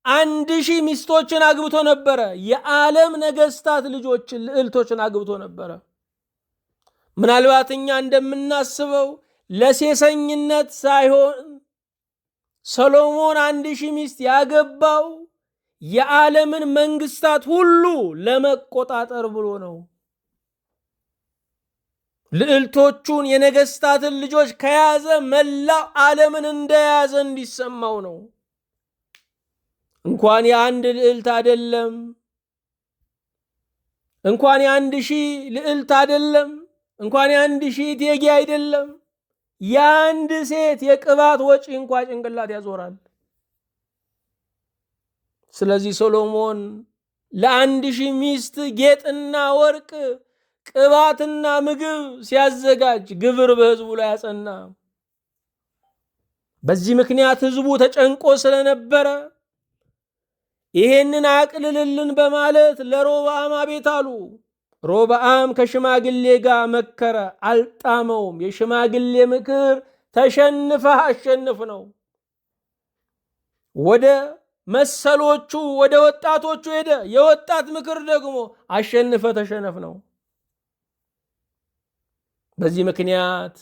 1000 ሚስቶችን አግብቶ ነበረ። የዓለም ነገስታት ልጆችን ልዕልቶችን አግብቶ ነበረ። ምናልባት እኛ እንደምናስበው ለሴሰኝነት ሳይሆን ሰሎሞን 1000 ሚስት ያገባው የዓለምን መንግስታት ሁሉ ለመቆጣጠር ብሎ ነው። ልዕልቶቹን የነገስታትን ልጆች ከያዘ መላው ዓለምን እንደያዘ እንዲሰማው ነው። እንኳን የአንድ ልዕልት አይደለም፣ እንኳን የ1000 ልዕልት አይደለም፣ እንኳን የ1000 እቴጌ አይደለም፣ የአንድ ሴት የቅባት ወጪ እንኳ ጭንቅላት ያዞራል። ስለዚህ ሰሎሞን ለ1000 ሚስት ጌጥና ወርቅ ቅባትና ምግብ ሲያዘጋጅ ግብር በህዝቡ ላይ ያጸና። በዚህ ምክንያት ሕዝቡ ተጨንቆ ስለነበረ ይሄንን አቅልልልን በማለት ለሮብዓም አቤት አሉ። ሮብዓም ከሽማግሌ ጋር መከረ፣ አልጣመውም። የሽማግሌ ምክር ተሸንፈህ አሸንፍ ነው። ወደ መሰሎቹ ወደ ወጣቶቹ ሄደ። የወጣት ምክር ደግሞ አሸንፈ ተሸነፍ ነው። በዚህ ምክንያት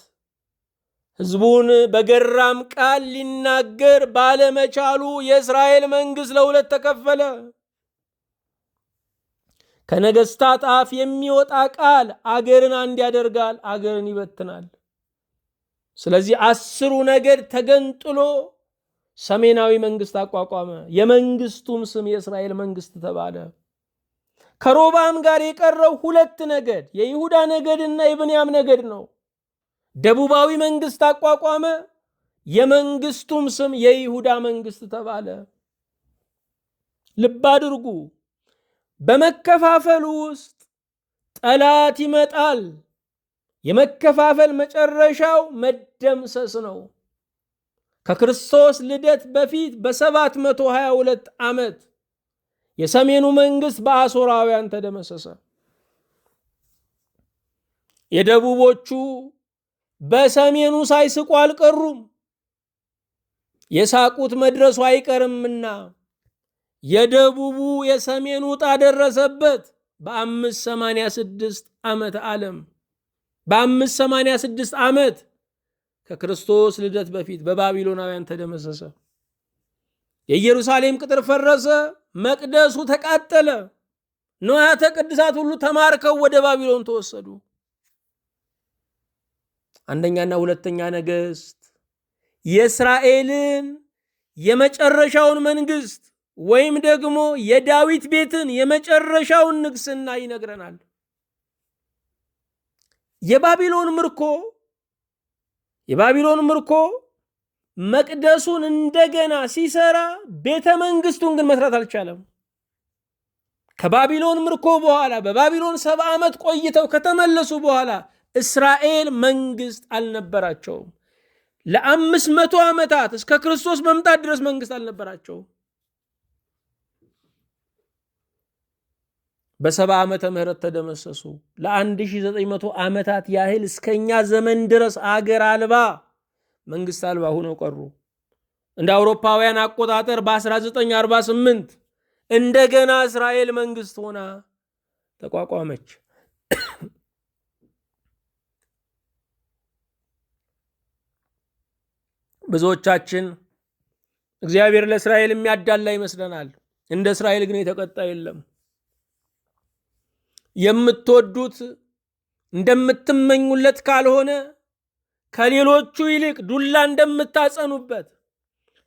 ሕዝቡን በገራም ቃል ሊናገር ባለመቻሉ የእስራኤል መንግሥት ለሁለት ተከፈለ። ከነገሥታት አፍ የሚወጣ ቃል አገርን አንድ ያደርጋል፣ አገርን ይበትናል። ስለዚህ 10ሩ ነገድ ተገንጥሎ ሰሜናዊ መንግሥት አቋቋመ። የመንግሥቱም ስም የእስራኤል መንግሥት ተባለ። ከሮብዓም ጋር የቀረው 2 ነገድ የይሁዳ ነገድና የብንያም ነገድ ነው። ደቡባዊ መንግሥት አቋቋመ። የመንግሥቱም ስም የይሁዳ መንግሥት ተባለ። ልብ አድርጉ። በመከፋፈል ውስጥ ጠላት ይመጣል። የመከፋፈል መጨረሻው መደምሰስ ነው። ከክርስቶስ ልደት በፊት በ722 ዓመት የሰሜኑ መንግሥት በአሦራውያን ተደመሰሰ። የደቡቦቹ በሰሜኑ ሳይስቁ አልቀሩም። የሳቁት መድረሱ አይቀርምና የደቡቡ የሰሜኑ ዕጣ ደረሰበት። በ586 ዓመት ዓለም በ586 ዓመት ከክርስቶስ ልደት በፊት በባቢሎናውያን ተደመሰሰ። የኢየሩሳሌም ቅጥር ፈረሰ፣ መቅደሱ ተቃጠለ፣ ንዋያተ ቅድሳት ሁሉ ተማርከው ወደ ባቢሎን ተወሰዱ። አንደኛና ሁለተኛ ነገሥት የእስራኤልን የመጨረሻውን መንግሥት ወይም ደግሞ የዳዊት ቤትን የመጨረሻውን ንግስና ይነግረናል። የባቢሎን ምርኮ መቅደሱን እንደገና ሲሰራ ቤተ መንግስቱን ግን መስራት አልቻለም። ከባቢሎን ምርኮ በኋላ በባቢሎን 70 ዓመት ቆይተው ከተመለሱ በኋላ እስራኤል መንግስት አልነበራቸውም። ለ500 ዓመታት እስከ ክርስቶስ መምጣት ድረስ መንግስት አልነበራቸውም። በ70 ዓመተ ምህረት ተደመሰሱ። ለ1900 ዓመታት ያህል እስከኛ ዘመን ድረስ አገር አልባ መንግስት አልባ ሆነው ቀሩ። እንደ አውሮፓውያን አቆጣጠር በ1948 እንደገና እስራኤል መንግስት ሆና ተቋቋመች። ብዙዎቻችን እግዚአብሔር ለእስራኤል የሚያዳላ ይመስለናል። እንደ እስራኤል ግን የተቀጣ የለም። የምትወዱት እንደምትመኙለት ካልሆነ ከሌሎቹ ይልቅ ዱላ እንደምታጸኑበት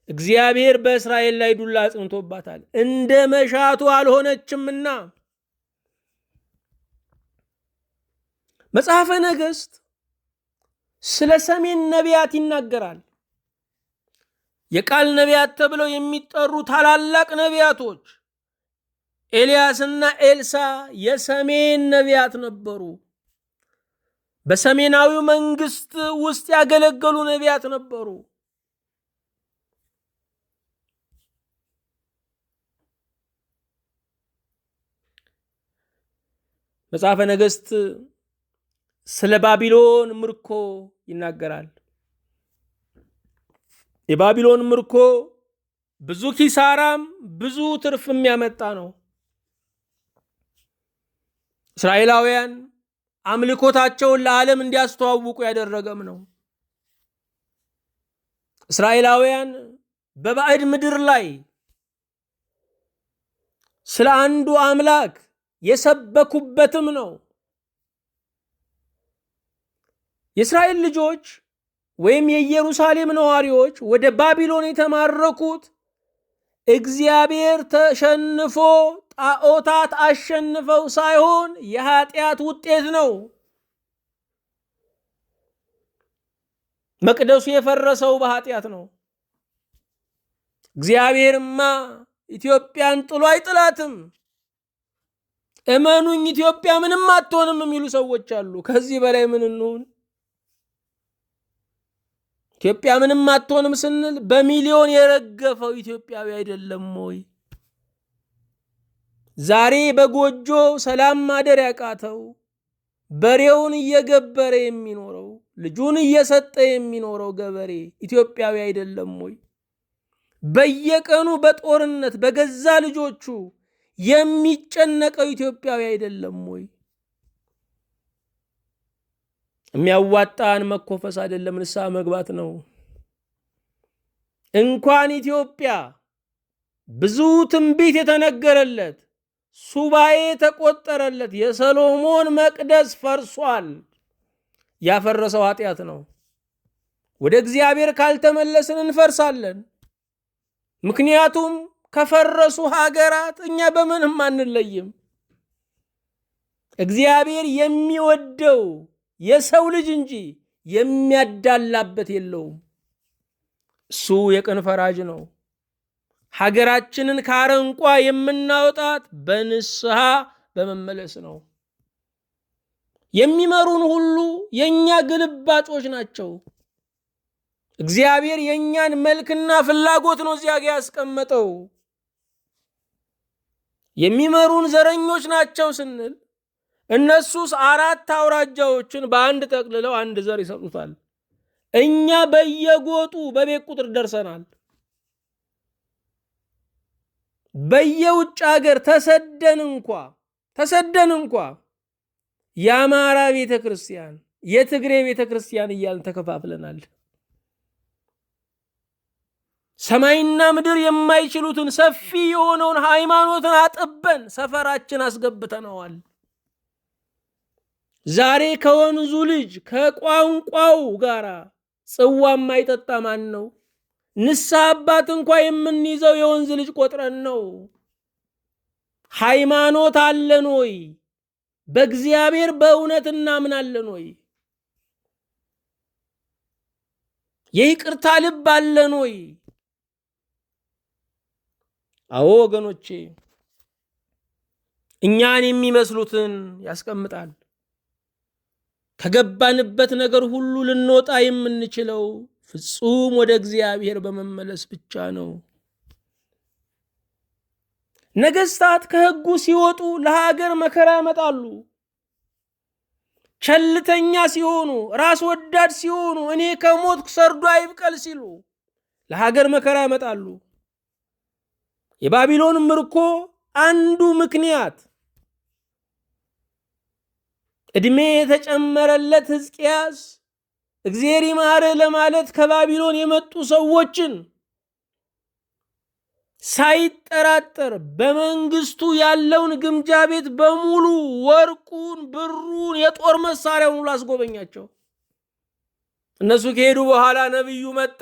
እግዚአብሔር በእስራኤል ላይ ዱላ አጽንቶባታል። እንደ መሻቱ አልሆነችምና መጽሐፈ ነገሥት ስለ ሰሜን ነቢያት ይናገራል። የቃል ነቢያት ተብለው የሚጠሩ ታላላቅ ነቢያቶች ኤልያስና ኤልሳ የሰሜን ነቢያት ነበሩ። በሰሜናዊው መንግስት ውስጥ ያገለገሉ ነቢያት ነበሩ። መጽሐፈ ነገሥት ስለ ባቢሎን ምርኮ ይናገራል። የባቢሎን ምርኮ ብዙ ኪሳራም ብዙ ትርፍ የሚያመጣ ነው። እስራኤላውያን አምልኮታቸውን ለዓለም እንዲያስተዋውቁ ያደረገም ነው። እስራኤላውያን በባዕድ ምድር ላይ ስለ አንዱ አምላክ የሰበኩበትም ነው። የእስራኤል ልጆች ወይም የኢየሩሳሌም ነዋሪዎች ወደ ባቢሎን የተማረኩት እግዚአብሔር ተሸንፎ ጣዖታት አሸንፈው ሳይሆን የኃጢአት ውጤት ነው። መቅደሱ የፈረሰው በኃጢአት ነው። እግዚአብሔርማ ኢትዮጵያን ጥሎ አይጥላትም። እመኑኝ ኢትዮጵያ ምንም አትሆንም የሚሉ ሰዎች አሉ። ከዚህ በላይ ምን እንሆን? ኢትዮጵያ ምንም አትሆንም ስንል በሚሊዮን የረገፈው ኢትዮጵያዊ አይደለም ወይ? ዛሬ በጎጆ ሰላም ማደር ያቃተው በሬውን እየገበረ የሚኖረው ልጁን እየሰጠ የሚኖረው ገበሬ ኢትዮጵያዊ አይደለም ወይ? በየቀኑ በጦርነት በገዛ ልጆቹ የሚጨነቀው ኢትዮጵያዊ አይደለም ወይ? የሚያዋጣን መኮፈስ አይደለም፣ ንስሐ መግባት ነው። እንኳን ኢትዮጵያ ብዙ ትንቢት የተነገረለት ሱባኤ ተቆጠረለት የሰሎሞን መቅደስ ፈርሷል። ያፈረሰው ኃጢአት ነው። ወደ እግዚአብሔር ካልተመለስን እንፈርሳለን። ምክንያቱም ከፈረሱ ሀገራት እኛ በምንም አንለይም። እግዚአብሔር የሚወደው የሰው ልጅ እንጂ የሚያዳላበት የለውም። እሱ የቅን ፈራጅ ነው። ሀገራችንን ከአረንቋ የምናወጣት በንስሐ በመመለስ ነው። የሚመሩን ሁሉ የኛ ግልባጮች ናቸው። እግዚአብሔር የኛን መልክና ፍላጎት ነው እዚያ ጋር ያስቀመጠው። የሚመሩን ዘረኞች ናቸው ስንል እነሱስ 4 አውራጃዎችን በአንድ ጠቅልለው አንድ ዘር ይሰጡታል። እኛ በየጎጡ በቤት ቁጥር ደርሰናል። በየውጭ ሀገር ተሰደን እንኳ የአማራ ቤተክርስቲያን፣ የትግሬ ቤተክርስቲያን እያልን ተከፋፍለናል። ሰማይና ምድር የማይችሉትን ሰፊ የሆነውን ሃይማኖትን አጥበን ሰፈራችን አስገብተነዋል። ዛሬ ከወንዙ ልጅ ከቋንቋው ጋር ጽዋ የማይጠጣ ማን ነው? ንስሐ አባት እንኳ የምንይዘው የወንዝ ልጅ ቆጥረን ነው። ሃይማኖት አለን ወይ? በእግዚአብሔር በእውነት እናምናለን ወይ? የይቅርታ ልብ አለን ወይ? አዎ ወገኖቼ፣ እኛን የሚመስሉትን ያስቀምጣል። ከገባንበት ነገር ሁሉ ልንወጣ የምንችለው ፍጹም ወደ እግዚአብሔር በመመለስ ብቻ ነው። ነገስታት ከሕጉ ሲወጡ ለሀገር መከራ ያመጣሉ። ቸልተኛ ሲሆኑ፣ ራስ ወዳድ ሲሆኑ፣ እኔ ከሞትኩ ሰርዶ አይብቀል ሲሉ ለሀገር መከራ ያመጣሉ። የባቢሎን ምርኮ አንዱ ምክንያት ዕድሜ የተጨመረለት ሕዝቅያስ እግዚአብሔር ይማርህ ለማለት ከባቢሎን የመጡ ሰዎችን ሳይጠራጠር በመንግስቱ ያለውን ግምጃ ቤት በሙሉ ወርቁን፣ ብሩን፣ የጦር መሳሪያውን ሁሉ አስጎበኛቸው። እነሱ ከሄዱ በኋላ ነቢዩ መጣ።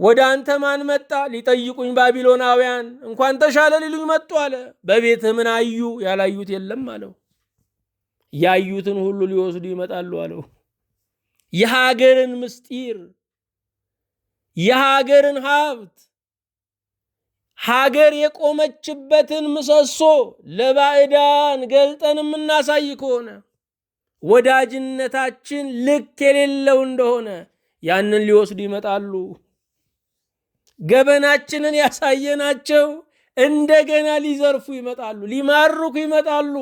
ወደ አንተ ማን መጣ? ሊጠይቁኝ ባቢሎናውያን። እንኳን ተሻለ ሊሉኝ መጡ አለ። በቤትህ ምን አዩ? ያላዩት የለም አለው። ያዩትን ሁሉ ሊወስዱ ይመጣሉ አለው። የሀገርን ምስጢር፣ የሀገርን ሀብት፣ ሀገር የቆመችበትን ምሰሶ ለባዕዳን ገልጠን የምናሳይ ከሆነ ወዳጅነታችን ልክ የሌለው እንደሆነ ያንን ሊወስዱ ይመጣሉ። ገበናችንን ያሳየናቸው እንደገና ሊዘርፉ ይመጣሉ፣ ሊማርኩ ይመጣሉ።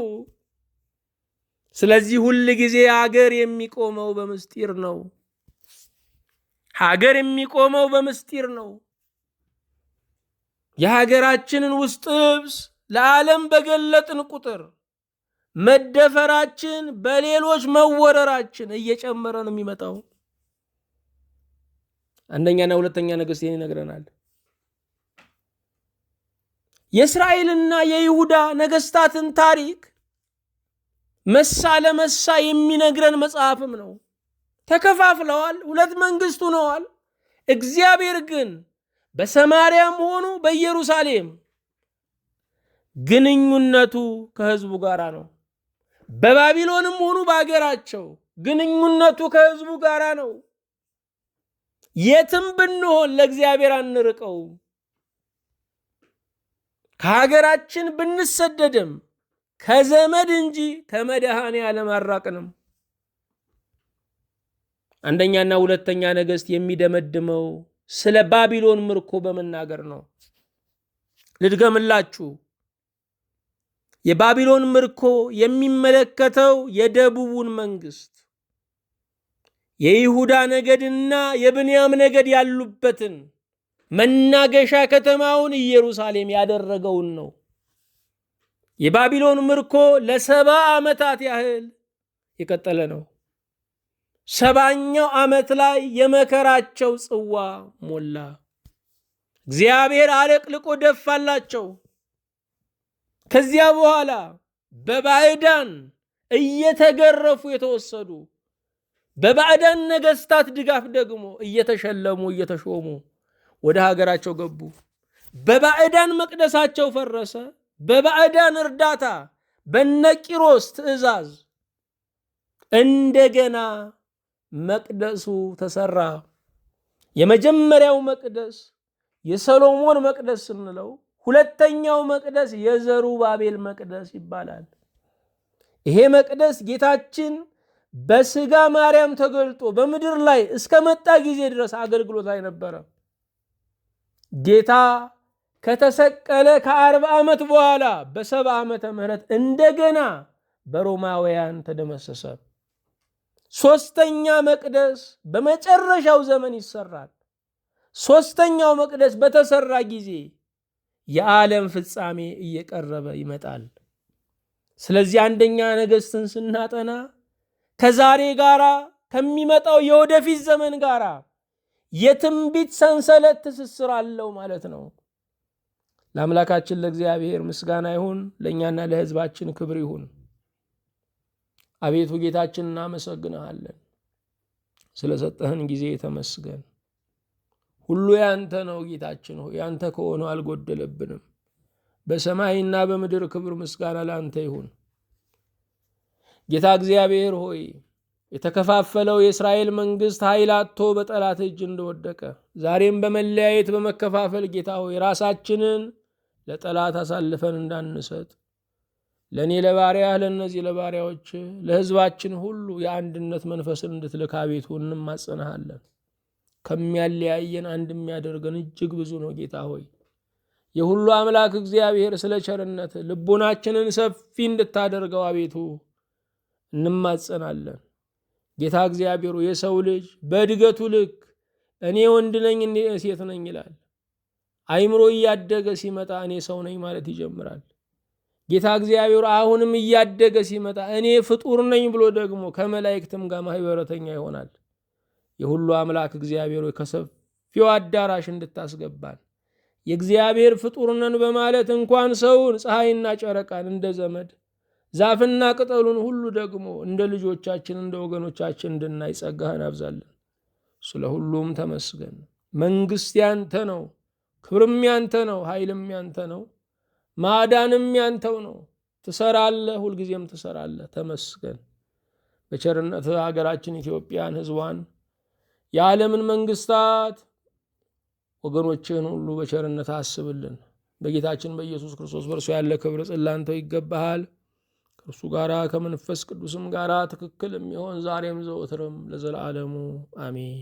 ስለዚህ ሁል ጊዜ ሀገር የሚቆመው በምስጢር ነው። ሀገር የሚቆመው በምስጢር ነው። የሀገራችንን ውስጥ ልብስ ለዓለም በገለጥን ቁጥር መደፈራችን፣ በሌሎች መወረራችን እየጨመረ ነው የሚመጣው። አንደኛና ሁለተኛ ነገሥት ይህን ይነግረናል። የእስራኤልና የይሁዳ ነገሥታትን ታሪክ መሳ ለመሳ የሚነግረን መጽሐፍም ነው። ተከፋፍለዋል፣ 2 መንግስት ሆነዋል። እግዚአብሔር ግን በሰማርያም ሆኑ በኢየሩሳሌም ግንኙነቱ ከህዝቡ ጋር ነው። በባቢሎንም ሆኑ በአገራቸው ግንኙነቱ ከህዝቡ ጋር ነው። የትም ብንሆን ለእግዚአብሔር አንርቀው። ከሀገራችን ብንሰደድም ከዘመድ እንጂ ከመድኃኔ ዓለም አራቅንም። አንደኛና ሁለተኛ ነገሥት የሚደመድመው ስለ ባቢሎን ምርኮ በመናገር ነው። ልድገምላችሁ። የባቢሎን ምርኮ የሚመለከተው የደቡቡን መንግስት የይሁዳ ነገድና የብንያም ነገድ ያሉበትን መናገሻ ከተማውን ኢየሩሳሌም ያደረገውን ነው። የባቢሎን ምርኮ ለ70 ዓመታት ያህል የቀጠለ ነው። 70ኛው ዓመት ላይ የመከራቸው ጽዋ ሞላ። እግዚአብሔር አለቅልቆ ደፋላቸው። ከዚያ በኋላ በባዕዳን እየተገረፉ የተወሰዱ፣ በባዕዳን ነገስታት ድጋፍ ደግሞ እየተሸለሙ እየተሾሙ ወደ ሀገራቸው ገቡ። በባዕዳን መቅደሳቸው ፈረሰ። በባዕዳን እርዳታ በነቂሮስ ትእዛዝ እንደገና መቅደሱ ተሰራ። የመጀመሪያው መቅደስ የሰሎሞን መቅደስ ስንለው፣ ሁለተኛው መቅደስ የዘሩባቤል መቅደስ ይባላል። ይሄ መቅደስ ጌታችን በስጋ ማርያም ተገልጦ በምድር ላይ እስከመጣ ጊዜ ድረስ አገልግሎት ላይ ነበረ። ጌታ ከተሰቀለ ከ40 ዓመት በኋላ በ70 ዓመተ ምህረት እንደገና በሮማውያን ተደመሰሰ። ሶስተኛ መቅደስ በመጨረሻው ዘመን ይሰራል። ሶስተኛው መቅደስ በተሰራ ጊዜ የዓለም ፍጻሜ እየቀረበ ይመጣል። ስለዚህ አንደኛ ነገሥትን ስናጠና ከዛሬ ጋራ ከሚመጣው የወደፊት ዘመን ጋራ የትንቢት ሰንሰለት ትስስር አለው ማለት ነው። ለአምላካችን ለእግዚአብሔር ምስጋና ይሁን፣ ለእኛና ለሕዝባችን ክብር ይሁን። አቤቱ ጌታችን እናመሰግንሃለን። ስለሰጠህን ጊዜ ተመስገን። ሁሉ ያንተ ነው ጌታችን ሆይ፣ ያንተ ከሆነው አልጎደለብንም። በሰማይና በምድር ክብር ምስጋና ለአንተ ይሁን። ጌታ እግዚአብሔር ሆይ፣ የተከፋፈለው የእስራኤል መንግስት ኃይል አጥቶ በጠላት እጅ እንደወደቀ ዛሬም በመለያየት በመከፋፈል ጌታ ሆይ ራሳችንን ለጠላት አሳልፈን እንዳንሰጥ ለእኔ ለባሪያህ ለእነዚህ ለባሪያዎች ለሕዝባችን ሁሉ የአንድነት መንፈስን እንድትልክ አቤቱ እንማጸናሃለን። ከሚያለያየን አንድ የሚያደርገን እጅግ ብዙ ነው። ጌታ ሆይ የሁሉ አምላክ እግዚአብሔር ስለ ቸርነት ልቦናችንን ሰፊ እንድታደርገው አቤቱ እንማጸናለን። ጌታ እግዚአብሔሩ የሰው ልጅ በእድገቱ ልክ እኔ ወንድ ነኝ እኔ ሴት ነኝ ይላል። አይምሮ እያደገ ሲመጣ እኔ ሰው ነኝ ማለት ይጀምራል። ጌታ እግዚአብሔር አሁንም እያደገ ሲመጣ እኔ ፍጡር ነኝ ብሎ ደግሞ ከመላእክትም ጋር ማህበረተኛ ይሆናል። የሁሉ አምላክ እግዚአብሔር ከሰፊው አዳራሽ እንድታስገባን የእግዚአብሔር ፍጡር ነን በማለት እንኳን ሰውን ፀሐይና ጨረቃን እንደ ዘመድ ዛፍና ቅጠሉን ሁሉ ደግሞ እንደ ልጆቻችን እንደ ወገኖቻችን እንድናይ ጸጋህን አብዛለን። ስለ ሁሉም ተመስገን። መንግስት ያንተ ነው፣ ክብርም ያንተ ነው፣ ኃይልም ያንተ ነው፣ ማዳንም ያንተው ነው። ትሰራለህ፣ ሁልጊዜም ትሰራለህ። ተመስገን። በቸርነት ሀገራችን ኢትዮጵያን፣ ህዝቧን፣ የዓለምን መንግስታት ወገኖችህን ሁሉ በቸርነት አስብልን። በጌታችን በኢየሱስ ክርስቶስ በእርሱ ያለ ክብር ጽላንተው ይገባሃል። ከእርሱ ጋራ ከመንፈስ ቅዱስም ጋራ ትክክል የሚሆን ዛሬም ዘወትርም ለዘላለሙ አሜን።